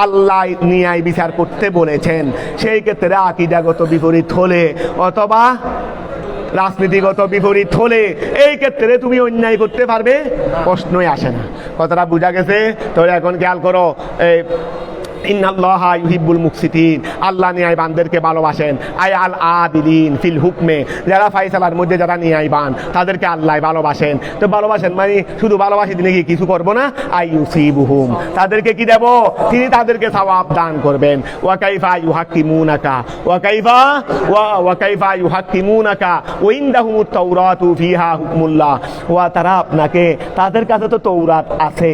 A: আল্লাহ ন্যায় বিচার করতে বলেছেন, সেই ক্ষেত্রে আকীদাগত বিপরীত হলে অথবা রাজনীতিগত বিপরীত হলে, এই ক্ষেত্রে তুমি অন্যায় করতে পারবে? প্রশ্নই আসে না। কথাটা বোঝা গেছে? তো এখন খেয়াল করো, ইন্নাল্লাহা ইউহিব্বুল মুকসিতিন, আল্লাহ ন্যায়বানদেরকে ভালোবাসেন। আই আল আদিলিন ফিল হুকমে, যারা ফায়সালার মধ্যে যারা ন্যায়বান, তাদেরকে আল্লাহ ভালোবাসেন। তো ভালোবাসেন মানে শুধু ভালোবাসি দিনে কি কিছু করবো না? আই ইউসিবুহুম, তাদেরকে কি দেব? তিনি তাদেরকে সওয়াব দান করবেন। ওয়া কাইফা ইউহাক্কিমুনাকা, ওয়া কাইফা ইউহাক্কিমুনাকা ওয়া ইনদাহুমুত তাওরাতু ফিহা হুকমুল্লাহ, তারা আপনাকে, তাদের কাছে তো তৌরাত আছে,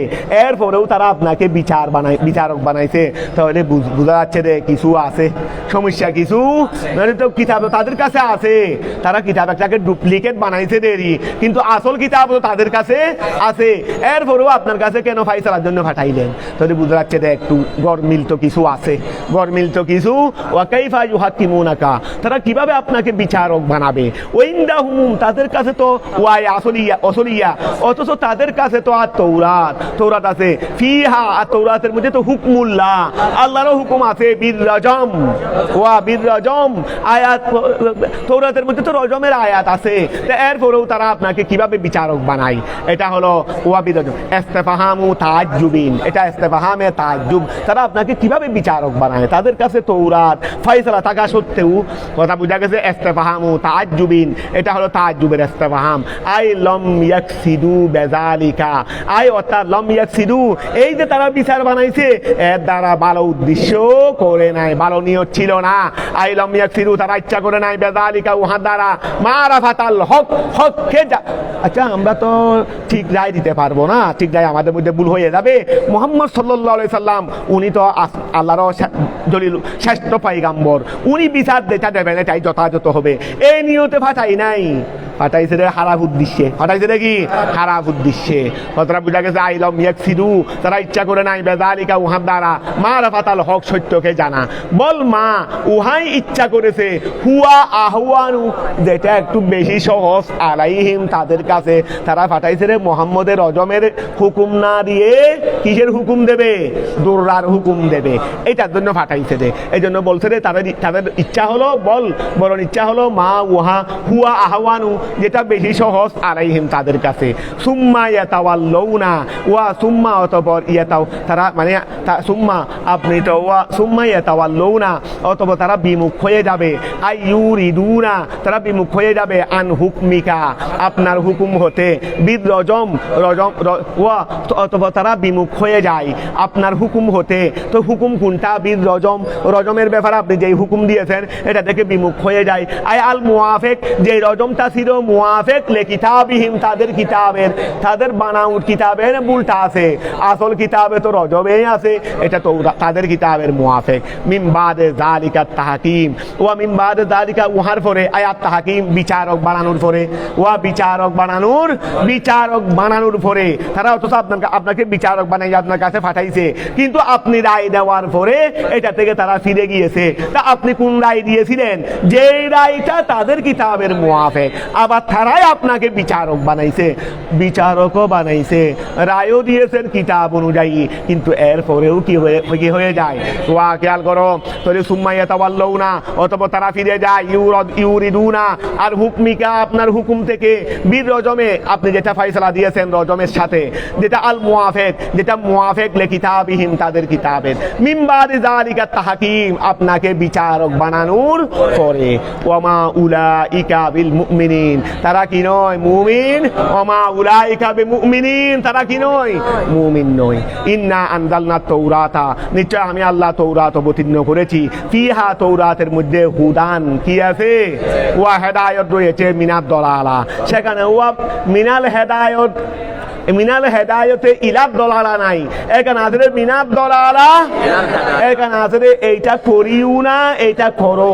A: এরপরেও তারা আপনাকে বিচারক বানাইছে। তাহলে বোঝা যাচ্ছে রে কিছু আছে সমস্যা, কিছু মানে তো কিতাব তাদের কাছে আছে, তারা কিতাব একটাকে ডুপ্লিকেট বানাইছে দেরি, কিন্তু আসল কিতাব তাদের কাছে আছে, এরপরেও আপনার কাছে কেন ফায়সালার জন্য পাঠাইলেন? তাহলে বোঝা যাচ্ছে রে একটু গরমিল তো কিছু আছে, গরমিল তো কিছু। ওয়া কাইফা ইউহাক্কিমুনাকা, তারা কিভাবে আপনাকে বিচারক বানাবে? ওয়াইনদাহুম, তাদের কাছে তো ওয়াই আসলিয়া, অথচ তাদের কাছে তো আর তৌরাত আছে, ফিহা, আর তৌরাতের মধ্যে তো হুকমুল্লাহ, আল্লাহর হুকুম আছে, বিররজম, বিররজম আয়াত, তৌরাতের মধ্যে তো রজমের আয়াত আছে, এরপরেও তারা আপনাকে কিভাবে বিচারক বানায়? এটা হলো বিররজম ইস্তেফহামু তাআজ্জুবিন, এটা ইস্তেফহামে তাআজ্জুব, তারা আপনাকে কিভাবে বিচারক বানায়? তাদের কাছে তৌরাত ফায়সালা থাকা সত্ত্বেও, কথা বুঝা গেছে? ইস্তেফহামু তাআজ্জুবিন, এটা হলো তাআজ্জুবের ইস্তেফহাম। আই লম ইয়াকসিদু বিযালিকা, আই অর্থাৎ লম ইয়াকসিদু, এই যে তারা বিচার বানাইছে এর দ্বারা ভালো উদ্দেশ্য করে নাই, ভালো নিয়ত ছিল না। আইলাম ইয়াকসিরু, তারা ইচ্ছা করে নাই, বেযালিকা উহার দ্বারা মারাফাতাল হক, হককে আচ্ছা আমরা তো ঠিক রায় দিতে পারবো না, ঠিক রায় আমাদের মধ্যে ভুল হয়ে যাবে। মুহাম্মদ সাল্লাল্লাহু আলাইহি সাল্লাম উনি তো আল্লাহর দলিল শ্রেষ্ঠ পয়গম্বর, উনি বিচার যেটা দেবেন এটাই যথাযথ হবে, এই নিয়তে পাঠাই নাই। ফাটাইছে রে খারাপ উদ্দেশ্যে, ফাটাইছে রে কি খারাপ উদ্দেশ্যে। কতটা বুঝা গেছে আইলম ইয়াকসিদু, তারা ইচ্ছা করে নাই বেজালিকা উহার দ্বারা মারাফাতাল হক সত্যকে জানা। বল মা উহাই ইচ্ছা করেছে হুয়া আহওয়ানু, যেটা একটু বেশি সহজ আলাইহিম তাদের কাছে। তারা ফাটাইছে রে মোহাম্মদের রজমের হুকুম না দিয়ে কিসের হুকুম দেবে, দুর্রার হুকুম দেবে, এটার জন্য ফাটাইছে রে। এই জন্য বলছে রে তাদের ইচ্ছা হলো বল বরং ইচ্ছা হলো মা উহা হুয়া আহওয়ানু, যেটা বেশি সহজ আলাইহিম তাদের কাছে। সুম্মা ইয়াতাওয়াল্লাউনা ওয়া সুম্মা অতঃপর ইয়াতাও তারা মানে সুম্মা আপনি তো ওয়া সুম্মা ইয়াতাওয়াল্লাউনা অতঃপর তারা বিমুখ হয়ে যাবে, আইয়ুরিদুনা তারা বিমুখ হয়ে যাবে, আন হুকমিকা আপনার হুকুম হতে, বিদ রজম রজম ওয়া অতঃপর তারা বিমুখ হয়ে যায় আপনার হুকুম হতে। তো হুকুম কোনটা, বিদ রজম, রজমের ব্যাপারে আপনি যেই হুকুম দিয়েছেন এটা থেকে বিমুখ হয়ে যায়। আই আল মুআফিক, যে রজমটা ছিল মুআফিক লে কিতাবিহিম তাদের কিতাবের, তাদের বানাউট কিতাবের ভুলটা আছে, আসল কিতাবে তো রজবেই আছে, এটা তো তাদের কিতাবের মুআফিক। মিন বাদে যালিকা তাহকিম ওয়া মিন বাদে যালিকা উহার পরে আয়াত তাহকিম বিচারক বানানোর পরে, ওয়া বিচারক বানানোর পরে তারা অথচ আপনাকে বিচারক বানাই আপনার কাছে পাঠাইছে, কিন্তু আপনি রায় দেওয়ার পরে এটা থেকে তারা ফিরে গিয়েছে। তা আপনি কোন রায় দিয়েছিলেন, যেই রায়টা তাদের কিতাবের মুআফিক, আবার তারাই আপনাকে বিচারক বানাইছে, বিচারকও বানাইছে, রায়ও দিয়েছেন কিতাব অনুযায়ী, কিন্তু এরপরেও কি হয়ে যায়, ওয়া খেয়াল করো তাহলে সুম্মা ইয়াতাওয়াল্লাউনা অতঃপর তারা ফিরে যায়, ইউরিদুনা আর হুকমিকা আপনার হুকুম থেকে, বীর রজমে আপনি যেটা ফয়সালা দিয়েছেন রজমের সাথে, যেটা আল মুআফিক যেটা মুআফিক লে কিতাবিহিম তাদের কিতাবের, মিন বাদি যালিকা তাহকিম আপনাকে বিচারক বানানোর পরে। ওয়ামা উলাইকা বিল মুমিনিন তারা কি নয় মুমিন, ওয়ামা উলাইকা বিমুমিনিন তারা কি নয় মুমিন নয়। ইন্না আনজালনা তাওরাতা নিশ্চয় আমি আল্লাহ তৌরাত অবতীর্ণ করেছি, ফিহা তৌরাতের মধ্যে হুদান কি আছে, ওয়া হেদায়েত রয়েছে, মিনাদ দলালা সেখানে ওয়া মিনাল হেদায়েত, মিনাল হেদায়তে ইলাদ দলালা নাই, এখানে আছে মিনাদ দলালা, এখানে আছে এইটা করিও না এইটা করো,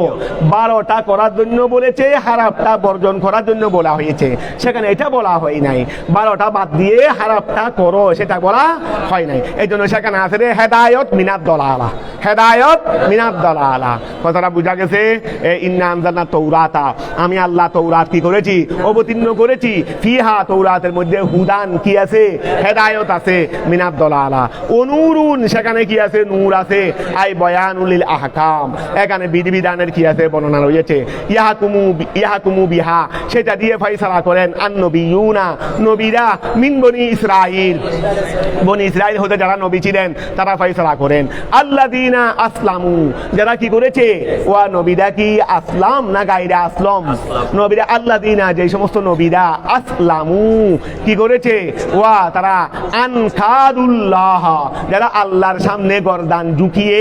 A: 12টা করার জন্য বলেছে, হারামটা বর্জন করার জন্য বলা হয়েছে, সেখানে এটা বলা হয় নাই, 12টা বাদ দিয়ে হারামটা করো সেটা বলা হয় নাই। এই জন্য সেখানে আছে হেদায়ত মিনাদ দলালা, হেদায়ত মিনাদ দলালা। কথাটা বুঝা গেছে। ইন্না আনজালনা তাওরাতা আমি আল্লাহ তৌরাত কি করেছি অবতীর্ণ করেছি, ফিহা তৌরাতের মধ্যে হুদান কি আছে, হেদায়ত আছে, মিনাদ দলালা, অনুরুন সেখানে কি আছে, নূর আছে, আই বয়ানুল লিল আহকাম এখানে বিধিবিধানের কি আছে বর্ণনা রয়েছে, ইয়াহকুমু বিহা সেটা দিয়ে ফয়সালা করেন, আন নবিয়ুনা নবীরা, মিন বনি ইসরাইল বনি ইসরাইল হতে যারা নবী ছিলেন তারা ফয়সালা করেন, আল্লাযিনা আসলামু যারা কি করেছে, ওয়া নবীরা কি আসলাম না গায়রা আসলাম, নবীরা আল্লাযিনা যে সমস্ত নবীরা আসলামু কি করেছে, ওয়া তারা আনকাদুল্লাহ যারা আল্লাহর সামনে গর্দান ঝুঁকিয়ে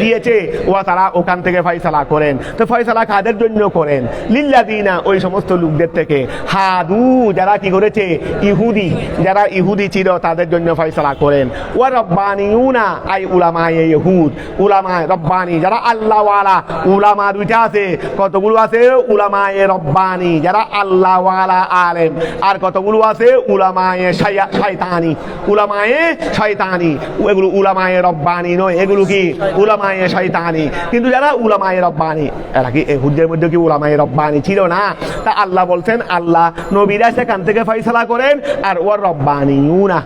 A: দিয়েছে, ওয়া তারা ওখান থেকে ফয়সালা করেন। তো ফয়সালা কাদের জন্য করেন, লিল্লাযিনা ওই সমস্ত লোকদের থেকে, হাদু যারা কি করেছে ইহুদি, যারা ইহুদি ছিল তাদের জন্য ফয়সালা করেন, ওয়া রব্বানিউনা আই উলামায়ে ইহুদ, উলামায়ে রব্বানি যারা আল্লাহ ওয়ালা, উলামা দুইটা আছে, কতগুলো আছে উলামায়ে রব্বানি যারা আল্লাহ ওয়ালা আলেম, আর কতগুলো আছে উলামায়ে শয়তানি, উলামায়ে শয়তানি, এগুলো উলামায়ে রব্বানি নয়, এগুলো কি উলামায়ে শয়তানি। কিন্তু যারা উলামায়ে রব্বানি এরা কি ইহুদের মধ্যে কি উলামায়ে রব্বানি ছিল না, তা আল্লাহ বলছেন আল্লাহ নবীরা সেখান থেকে ফয়সালা করেন, আর ওয়া রব্বানিউনা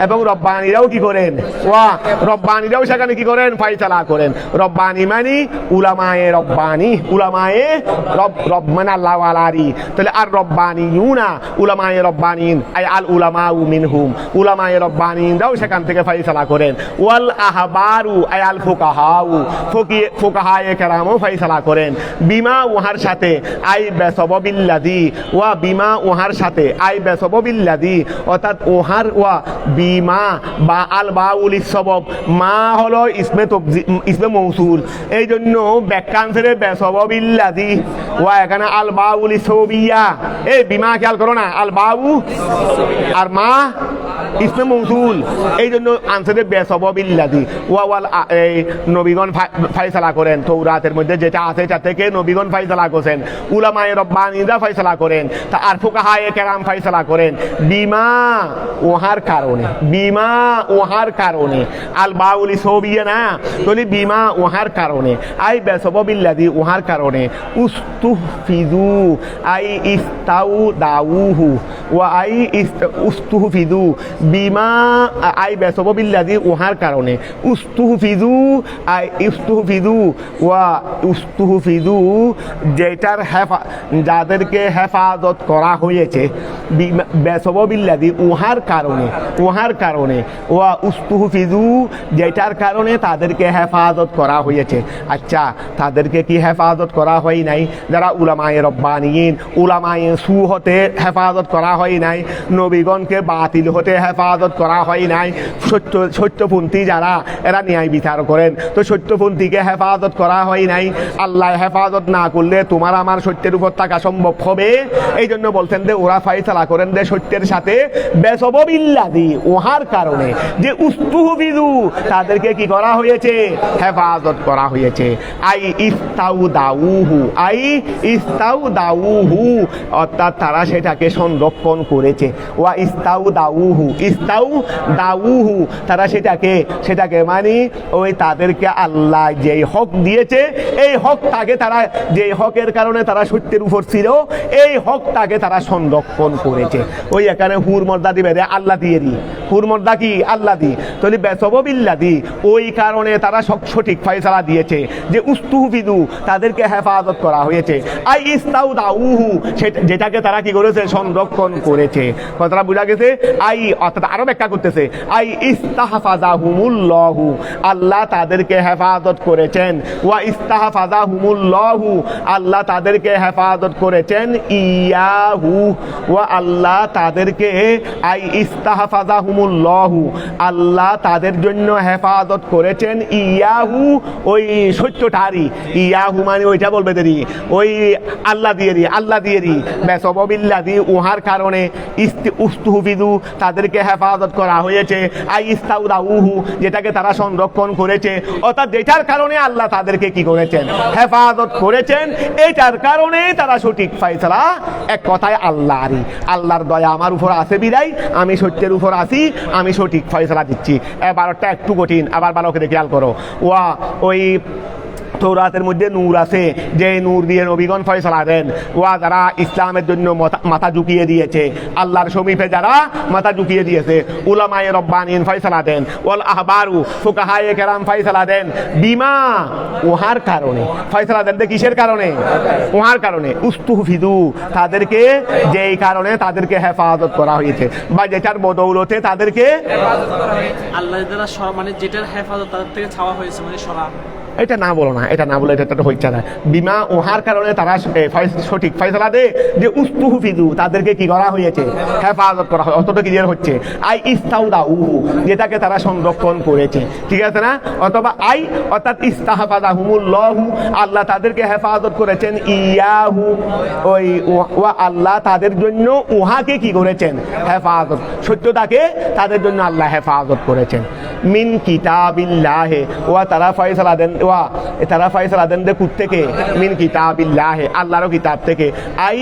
A: এবং রব্বানিরাও কি করেন, ওয়া রব্বানিরাও সেখানে কি করেন ফয়সালা করেন। রব্বানি মানে উলামায়ে রব্বানি, উলামায়ে রব মানে আল্লাহ ওয়ালারি, তাহলে আর রব্বানিউনা উলামায়ে রব্বানিন আই আল উলামাউ মিনহুম উলামায়ে রব্বানিনরাও সেখান থেকে ফয়সালা করেন, ওয়াল আহবারু আই আল ফুকাহাউ ফুকাহায়ে কেরামও ফয়সালা করেন, বিমা উহার সাথে আই বেসবাবিল্লাযী ওয়া বিমা উহার সাথে আই বেসবাবিল্লাযী অর্থাৎ উহার ওয়া বিমা বা আল বাউল সবব, মা হলো ইসমে মৌসুল, এই জন্য ব্যাখ্যাংশে বেসবাবিল্লাযী ওয়া এখানে আল বাউল সবিয়া, এই বিমা খেয়াল করো না, আল বাউ আর মা ইসমে মৌসুল, এই জন্য আনসারে বেসবাবিল্লাদি ওয়াল এই নবীগণ ফায়সালা করেন। তৌরাতের মধ্যে যেটা আছে তা থেকে নবীগণ ফায়সালা করেন, উলামায়ে রব্বানীরা ফায়সালা করেন, তা আর ফুকাহায়ে কেরাম ফায়সালা করেন বিমা ওহার কারণে, বিমা ওহার কারণে। আল বাউলি সবিয়া না তলি বিমা ওহার কারণে, আই বেসবাবিল্লাদি ওহার কারণে। উস্তুহফিজু আই ইস্তাউ দাউহু ওয়া আই উস্তুহফিজু বিমা আই বেসবাবিল্লাদি ওহার কারণে। উস্তুহফিজু আই উস্তুহফিজু ওয়া উস্তুহফিজু যেটার যাদেরকে হেফাজত করা হয়েছে বেসবাবিল্লাদি ওহার কারণে, ওহার কারণে। ওয়া উস্তুহফিজু যেটার কারণে তাদেরকে হেফাজত করা হয়েছে। আচ্ছা, তাদেরকে কি হেফাজত করা হয় নাই? যারা উলামায়ে রব্বানিয়িন, উলামায়ে সু হতে হেফাজত করা হয় নাই, নবীগণকে বাতিল হতে হেফাজত করা হয় নাই। সত্যপন্থী যারা এরা ন্যায় বিচার করেন, তো সত্যপন্থীকে হেফাজত করা হয় নাই। আল্লাহ হেফাজত না করলে তোমার আমার সত্যের উপর থাকা সম্ভব হবে। এই জন্য বলছেন যে ওরা ফায়সালা করেন যে সত্যের সাথে বেসবাবিল্লাদি ওহার কারণে, যে উস্তুহফিজু তাদেরকে কি করা হয়েছে? হেফাজত করা হয়েছে। আই ইস্তাউ দাউহু, আই ইস্তাউ দাউহু অর্থাৎ তারা সেটাকে সংরক্ষণ করেছে। ওয়া ইস্তাউ দাউহু, ইস্তাউ দাউহু তারা সেটাকে মানে ওই তাদেরকে আল্লাহ যেই হক দিয়েছে, এই হকটাকে তারা, যেই হকের কারণে তারা সত্যের উপর ছিল, এই হকটাকে তারা সংরক্ষণ করেছে। ওই এখানে হুর মর্দা দিবে রে আল্লাহ দিয়ে দি, হুর মর্দা কি আল্লাহ দি, তাহলে বেসবাবিল্লাদি ওই কারণে তারা সঠিক ফয়সালা দিয়েছে যে উস্তুহফিজু তাদেরকে হেফাজত করা হয়েছে। আই ইস্তাউ দাউহু যেটাকে তারা কি করেছে? সংরক্ষণ করেছে। কথাটা বুঝা গেছে? আই অর্থাৎ আরো ব্যাখ্যা করতেছে, আই ইস্তাহফাজাহুমুল্লাহু আল্লাহ তাদেরকে হেফাজত করেছেন। ওয়া ইস্তাহফাজাহুমুল্লাহু আল্লাহ তাদেরকে হেফাজত করেছেন। ইয়াহু ওয়া আল্লাহ তাদেরকে, আই ইস্তাহফাজাহুমুল্লাহু আল্লাহ তাদের জন্য হেফাজত করেছেন। ইয়াহু ওই সত্যটারই, ইয়াহু মানে ওইটা বলবে দেরি, ওই আল্লাহ দিয়ে দি, আল্লাহ দিয়ে দি বেসবাবিল্লাদি উহার কারণে উস্তুহফিজু তাদেরকে হেফাজত করা হয়েছে। আই ইস্তাউ দাউহু যেটাকে তারা সংরক্ষণ করেছে, অর্থাৎ যেটার কারণে আল্লাহ তাদেরকে কি করেছেন? হেফাজত করেছেন। এইটার কারণে তারা সঠিক ফয়সালা, এক কথায় আল্লাহরই, আল্লাহর দয়া আমার উপর আছে বিদায় আমি সত্যের উপর আছি, আমি সঠিক ফয়সালা দিচ্ছি। এবারটা একটু কঠিন, আবার ভালো করে খেয়াল করো। ওয়া ওই তৌরাতের মধ্যে নূর আছে, যে নূর দিয়ে নবীগণ ফয়সালা দেন। ওয়া যারা ইসলামের জন্য মাথা ঝুঁকিয়ে দিয়েছে, আল্লাহর সমীপে যারা মাথা ঝুঁকিয়ে দিয়েছে, উলামায়ে রব্বানিন ফয়সালা দেন, ওয়াল আহবারু ফুকাহায়ে কেরাম ফয়সালা দেন বিমা ওহার কারণে। ফয়সালা দেন কিসের কারণে? ওহার কারণে। উস্তুহফিজু তাদেরকে, যেই কারণে তাদেরকে হেফাজত করা হয়েছে বা যেটার বদৌলতে তাদেরকে
B: আল্লাহ দ্বারা মানে যেটার হেফাজত তাদের থেকে ছাওয়া হয়েছে, মানে সরা।
A: এটা না বলো না, এটা না বলে এটা তো হচ্ছে না। বিমা ওহার কারণে তারা সঠিক ফয়সালা দে যে উস্তুহফিজু তাদেরকে কি করা হয়েছে? হেফাজত করা হয়। অতটা ক্লিয়ার হচ্ছে। আই ইস্তাউ দাউহু যেটাকে তারা সংরক্ষণ করেছে, ঠিক আছে না? অথবা আই অর্থাৎ ইস্তাহফাজাহুমুল্লাহু আল্লাহ তাদেরকে হেফাজত করেছেন। ইয়াহু ওই ওয়া আল্লাহ তাদের জন্য উহাকে কি করেছেন? হেফাজত, সত্যতাকে তাদের জন্য আল্লাহ হেফাজত করেছেন। মিন কিতাবিল্লাহে ওয়া তারা ফয়সালা দেন, ওয়া তারা ফয়সালা দেন যে কুত থেকে? মিন কিতাবিল্লাহে আল্লাহর কিতাব থেকে। আই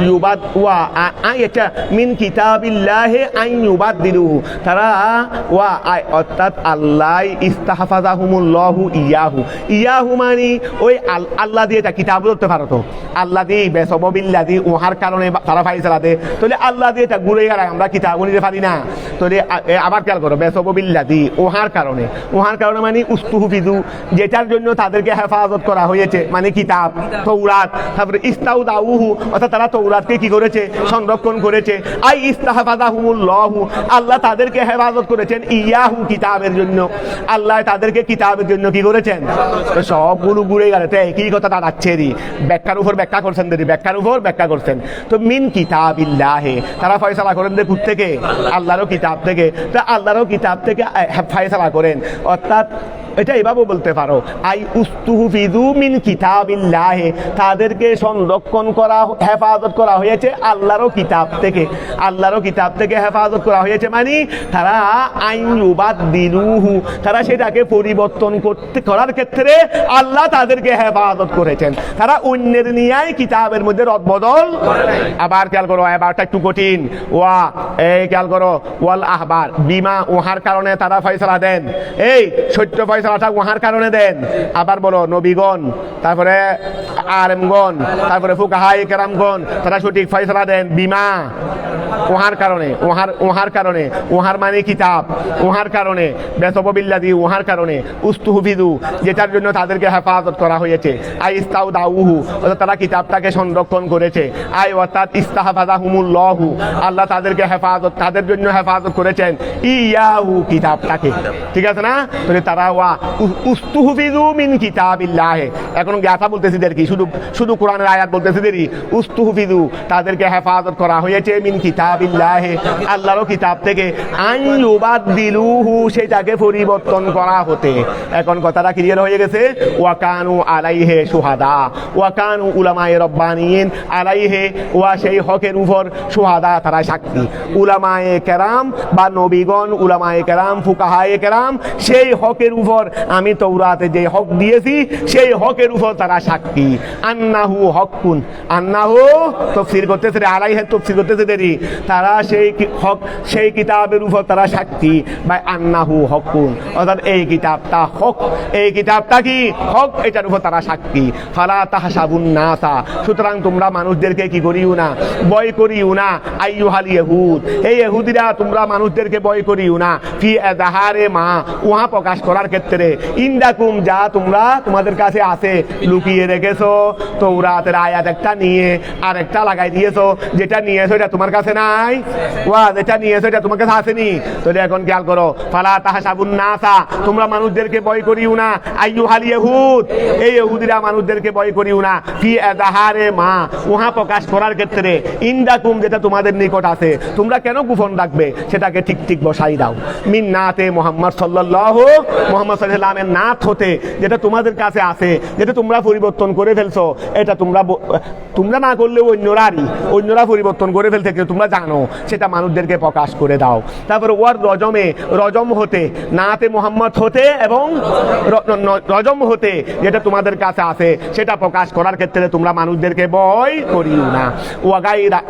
A: ইউবাদ ওয়া আই এটা মিন কিতাবিল্লাহে আই ইউবাদদিলুহু তারা ওয়া আই অর্থাৎ আল্লাহ ইস্তাহফাজাহুমুল্লাহু ইয়াহু, ইয়াহু মানে ওই আল্লাহ দিয়ে এটা কিতাব ধরতে পারো তো, আল্লাহ দিয়ে বেসবাবিল্লাদি ওহার কারণে তারা ফয়সালা দে, তাহলে আল্লাহ দিয়ে এটা ঘুরে গেলে আমরা কিতাব নিতে পারি না। তাহলে আবার খেয়াল করো, বেসবাবিল্লাদি ওহার কারণে, ওহার কারণে মানে উস্তুহফিজু যেটার জন্য তাদেরকে হেফাজত করা হয়েছে, মানে কিতাব তৌরাত। তারপরে ইস্তাউ দাউহু অর্থাৎ তারা তৌরাতকে কি করেছে? সংরক্ষণ করেছে। আই ইস্তাহফাজাহুমুল্লাহু আল্লাহ তাদেরকে হেফাজত করেছেন। ইয়াহু কিতাবের জন্য, আল্লাহ তাদেরকে কিতাবের জন্য কি করেছেন? তো সবগুলো ঘুরে গেলে তো একই কথা দাঁড়াচ্ছে রি, ব্যাখ্যার উপর ব্যাখ্যা করছেন দেরি, ব্যাখ্যার উপর ব্যাখ্যা করছেন। তো মিন কিতাবিল্লাহে তারা ফয়সালা করেন যে কোথা থেকে? আল্লাহরও কিতাব থেকে। তা আল্লাহরও কিতাব থেকে ফয়সালা করেন, অর্থাৎ এটা এভাবে বলতে পারো, আই উস্তুহফিযু মিন কিতাবিল্লাহ, তাদেরকে সংরক্ষণ করা, হেফাজত করা হয়েছে আল্লাহর কিতাব থেকে। আল্লাহর কিতাব থেকে হেফাজত করা হয়েছে মানে তারা আইন ইউবাদদিলুহু, তারা সেটাকে পরিবর্তন করার ক্ষেত্রে আল্লাহ তাদেরকে হেফাজত করেছেন। তারা অন্যের নিয়ে কিতাবের মধ্যে রদবদল। আবার খেয়াল করো, এবারটা একটু কঠিন। ওয়া এই খেয়াল করো, ওয়াল আহবার বিমা, ওহার কারণে তারা ফয়সালা দেন। এই সত্য ফয়সালাটা ওহার কারণে দেন। আবার বলো নবীগণ, তারপরে আলেমগণ, তারপরে ফুকাহায়ে কেরামগণ, তারা সঠিক ফয়সালা দেন বিমা, ওহার কারণে। ওহার কারণে, ওহার মানে কিতাব, ওহার কারণে বেসবিল্লাহি, ওহার কারণে উস্তুহফিযু, যেটার জন্য তাদেরকে হেফাজত করা হয়েছে। আই ইস্তাউদাউহু, অর্থাৎ তারা কিতাবটাকে সংরক্ষণ করেছে। আই অর্থাৎ ইস্তাহফাযাহুমুল্লাহু, আল্লাহ তাদেরকে হেফাজত, তাদের জন্য হেফাজত করেছেন ইয়াহু, কিতাবটাকে। ঠিক আছে না? তাহলে তারা ওয়া উস্তুহফিযু মিন কিতাবিল্লাহ। এখন জ্ঞাতা বলতেছি দেরি, শুধু কোরআনের আয়াত বলতেছি দেরি। উস্তুহফিযু, তাদেরকে হেফাজত করা হয়েছে মিন কিতাবিল্লাহ, আল্লাহর কিতাব থেকে। আন ইউবাদদিলুহু, সেটাকে পরিবর্তন করা হতে। এখন কথাটা ক্লিয়ার হয়ে গেছে। ওয়া কানু আলাইহি শুহাদা, ওয়া কানু উলামায়ে রব্বানিয়িন আলাইহি, ওয়া সেই হকের উপর শুহাদা, তারা সাক্ষী। উলামায়ে কেরাম বা নবীগণ, উলামায়ে কেরাম, ফুকাহায়ে কেরাম, সেই হকের উপর আমি তৌরাতে যে হক দিয়েছি সেই হকের উপর তারা সাক্ষী। আন্নাহু হকুন, আন্নাহু তাফসীর করতেছে, আলাইহি তাফসীর করতেছে দেরি। তারা সেই হক, সেই কিতাবের উপর তারা সাক্ষী। বা আন্নাহু হকুন, অর্থাৎ এই কিতাবটা হক, এই কিতাবটা কি হক, এটার উপর তারা সাক্ষী। ফালা তাহসাবুন নাসা, সুতরাং তোমরা মানুষদেরকে কি করিও না, ভয় করিও না। আইয়ুহাল ইহুদ, এই ইহুদিরা, তোমরা মানুষদেরকে ভয় করিও না। ফি আযহারে মা, উহা প্রকাশ করার ক্ষেত্রে। ইনদাকুম, যা তোমরা, তোমাদের কাছে আছে, লুকিয়ে রেখেছো। তৌরাতের আয়াত একটা নিয়ে আর একটা লাগাই দিয়েছো, যেটা নিয়েছো এটা তোমার কাছে নাই। ওয়া যেটা নিয়েছো এটা তোমার কাছে আসেনি। তাহলে এখন খেয়াল করো, ফালা তাহসাবুন নাসা, তোমরা মানুষদেরকে ভয় করিও না। আইয়ুহাল ইহুদ, এই ইহুদিরা মানুষদেরকে ভয় করিও না। ফি আযহারে মা, উহা প্রকাশ করার ক্ষেত্রে। ইনদাকুম, যেটা তোমাদের নিকট আছে, তোমরা কেন গোপন রাখবে, সেটাকে ঠিক ঠিক বসাই দাও। মিন নাতে মুহাম্মদ সাল্লাল্লাহু, মুহাম্মদ সাল্লাল্লাহু আলাইহি ওয়াসাল্লামের নাত হতে, যেটা তোমাদের কাছে আছে, যেটা তোমরা পরিবর্তন করে ফেলছো, এটা তোমরা না করলেও অন্যরা পরিবর্তন করে ফেলতে, তোমরা জানো, সেটা মানুষদেরকে প্রকাশ করে দাও। তারপর ওয়ার রজমে, রজম হতে, নাতে মুহাম্মদ হতে এবং রজম হতে, যেটা তোমাদের কাছে আছে, সেটা প্রকাশ করার ক্ষেত্রে তোমরা মানুষদেরকে ভয় করিও না।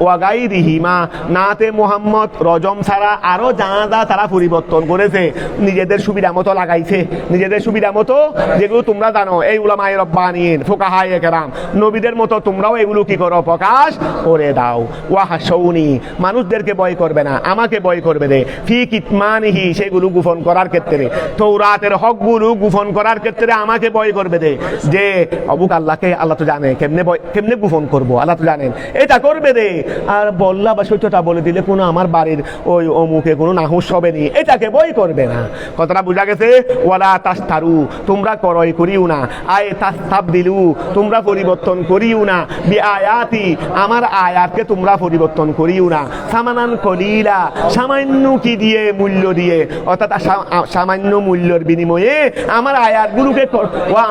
A: ওয়াগাইরিহিমা, নাতে মুহাম্মদ, রজম ছাড়া আরো যা যা তারা পরিবর্তন করেছে, নিজেদের সুবিধা মতো লাগাইছে, নিজেদের সুবিধা মতো, যেগুলো তোমরা জানো, এই উলামায়ে রব্বানিয়িন, ফুকাহায়ে কেরাম, নবীদের মতো তোমরাও এগুলো কি করো, প্রকাশ করে দাও। ওয়াহাশৌনি, মানুষদেরকে ভয় করবে না, আমাকে ভয় করবে রে। ফি কিতমানিহি, সেগুলো গোপন করার ক্ষেত্রে, তৌরাতের হকগুলো গোপন করার ক্ষেত্রে আমাকে ভয় করবে রে। যে অবুক আল্লাহকে, আল্লাহ তো জানে, কেমনে গোপন করবো, আল্লাহ তো জানেন, এটা করবে রে। আর বললা বা সত্যটা বলে দিলে কোনো আমার বাড়ির ওই অমুকে কোনো নাহুস হবে নি, এটাকে ভয় করবে না। কথাটা বুঝা গেছে? ওয়ালা তাস্তারু, তোমরা ক্রয় করিও না। আয় তাস্তাবদিলু, তোমরা পরিবর্তন করিও না। বি আয়াতি, আমার আয়াতকে তোমরা পরিবর্তন করিও না। সামানান কলিলা, সামান্য কি দিয়ে, মূল্য দিয়ে, অর্থাৎ সামান্য মূল্যের বিনিময়ে আমার আয়াতগুলোকে,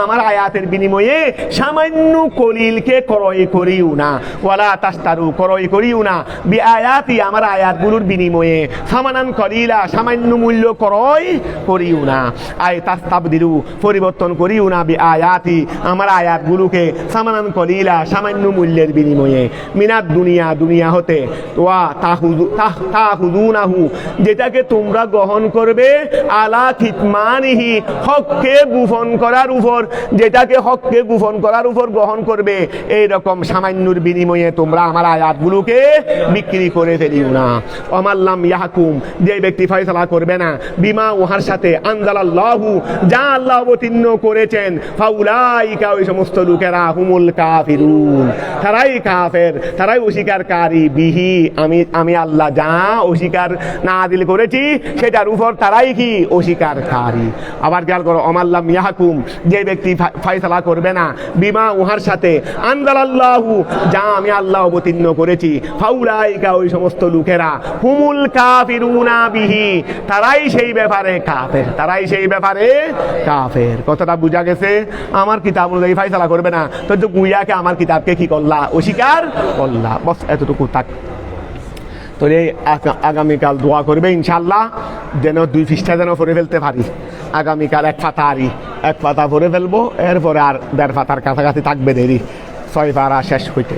A: আমার আয়াতের বিনিময়ে সামান্য কলিলকে ক্রয় করিও না। ওয়ালা তাস্তারু, ক্রয় করিও না। বি আয়াতি, আমার আয়াতগুলোর বিনিময়ে সামানান কলিলা, সামান্য মূল্য ক্রয় করিও না। আয় তাস্তাবদিলু, পরিবর্তন করিও না। বি আয়াতি, আমার আয়াতগুলোকে সামানান কলিলা, সামান্য মূল্যের বিনিময়ে। মিনাত দুনিয়া, দুনিয়া হতে। ওয়া তাহুযুনাহু, যেটাকে তোমরা গ্রহণ করবে। আলা কিতমানিহি, হককে গোপন করার উপর, যেটাকে হককে গোপন করার উপর গ্রহণ করবে। এই রকম সামান্যর বিনিময়ে তোমরা আমার আয়াতগুলোকে বিক্রি করে ফেলিও না। ওমাল্লাম ইয়াহকুম, যে ব্যক্তি ফয়সালা করবে না, বিমা, উহার সাথে, আনজালাল্লাহু, যা আল্লাহ অবতীর্ণ করেছেন, ফাউলাইকা, ওই সমস্ত লোকেরা, হুমুল কাফিরুন, তারাই কাফের, তারাই অস্বীকারী। বিহি, আমি আমি আল্লাহ যা অস্বীকার না দিল করেছি সেটার উপর তারাই কি অস্বীকারী। আবার খেয়াল করো, অমাল্লাম ইয়াহকুম, যে ব্যক্তি ফয়সালা করবে না, বিমা উহার সাথে আনজালাল্লাহু, যা আমি আল্লাহ অবতীর্ণ করেছি, ফাউলাইকা, ওই সমস্ত লোকেরা, হুমুল কাফিরুনা বিহি, তারাই সেই ব্যাপারে কাফের, তারাই সেই ব্যাপারে কাফের। কথাটা বুঝা গেছে? আমার কিতাব অনুযায়ী ফয়সালা করবে না তো গুইয়াকে আমার কিতাবকে কি করলা? অস্বীকার করলা। বস এতটুকু থাক। তো এই আগামীকাল দোয়া করবে ইনশাল্লাহ যেন 2 পৃষ্ঠা যেন পড়ে ফেলতে পারি। আগামীকাল 1 পাতা পড়ে ফেলবো, এরপরে আর 1.5 পাতার কাছাকাছি থাকবে দেরি 6 পারা শেষ হইতে।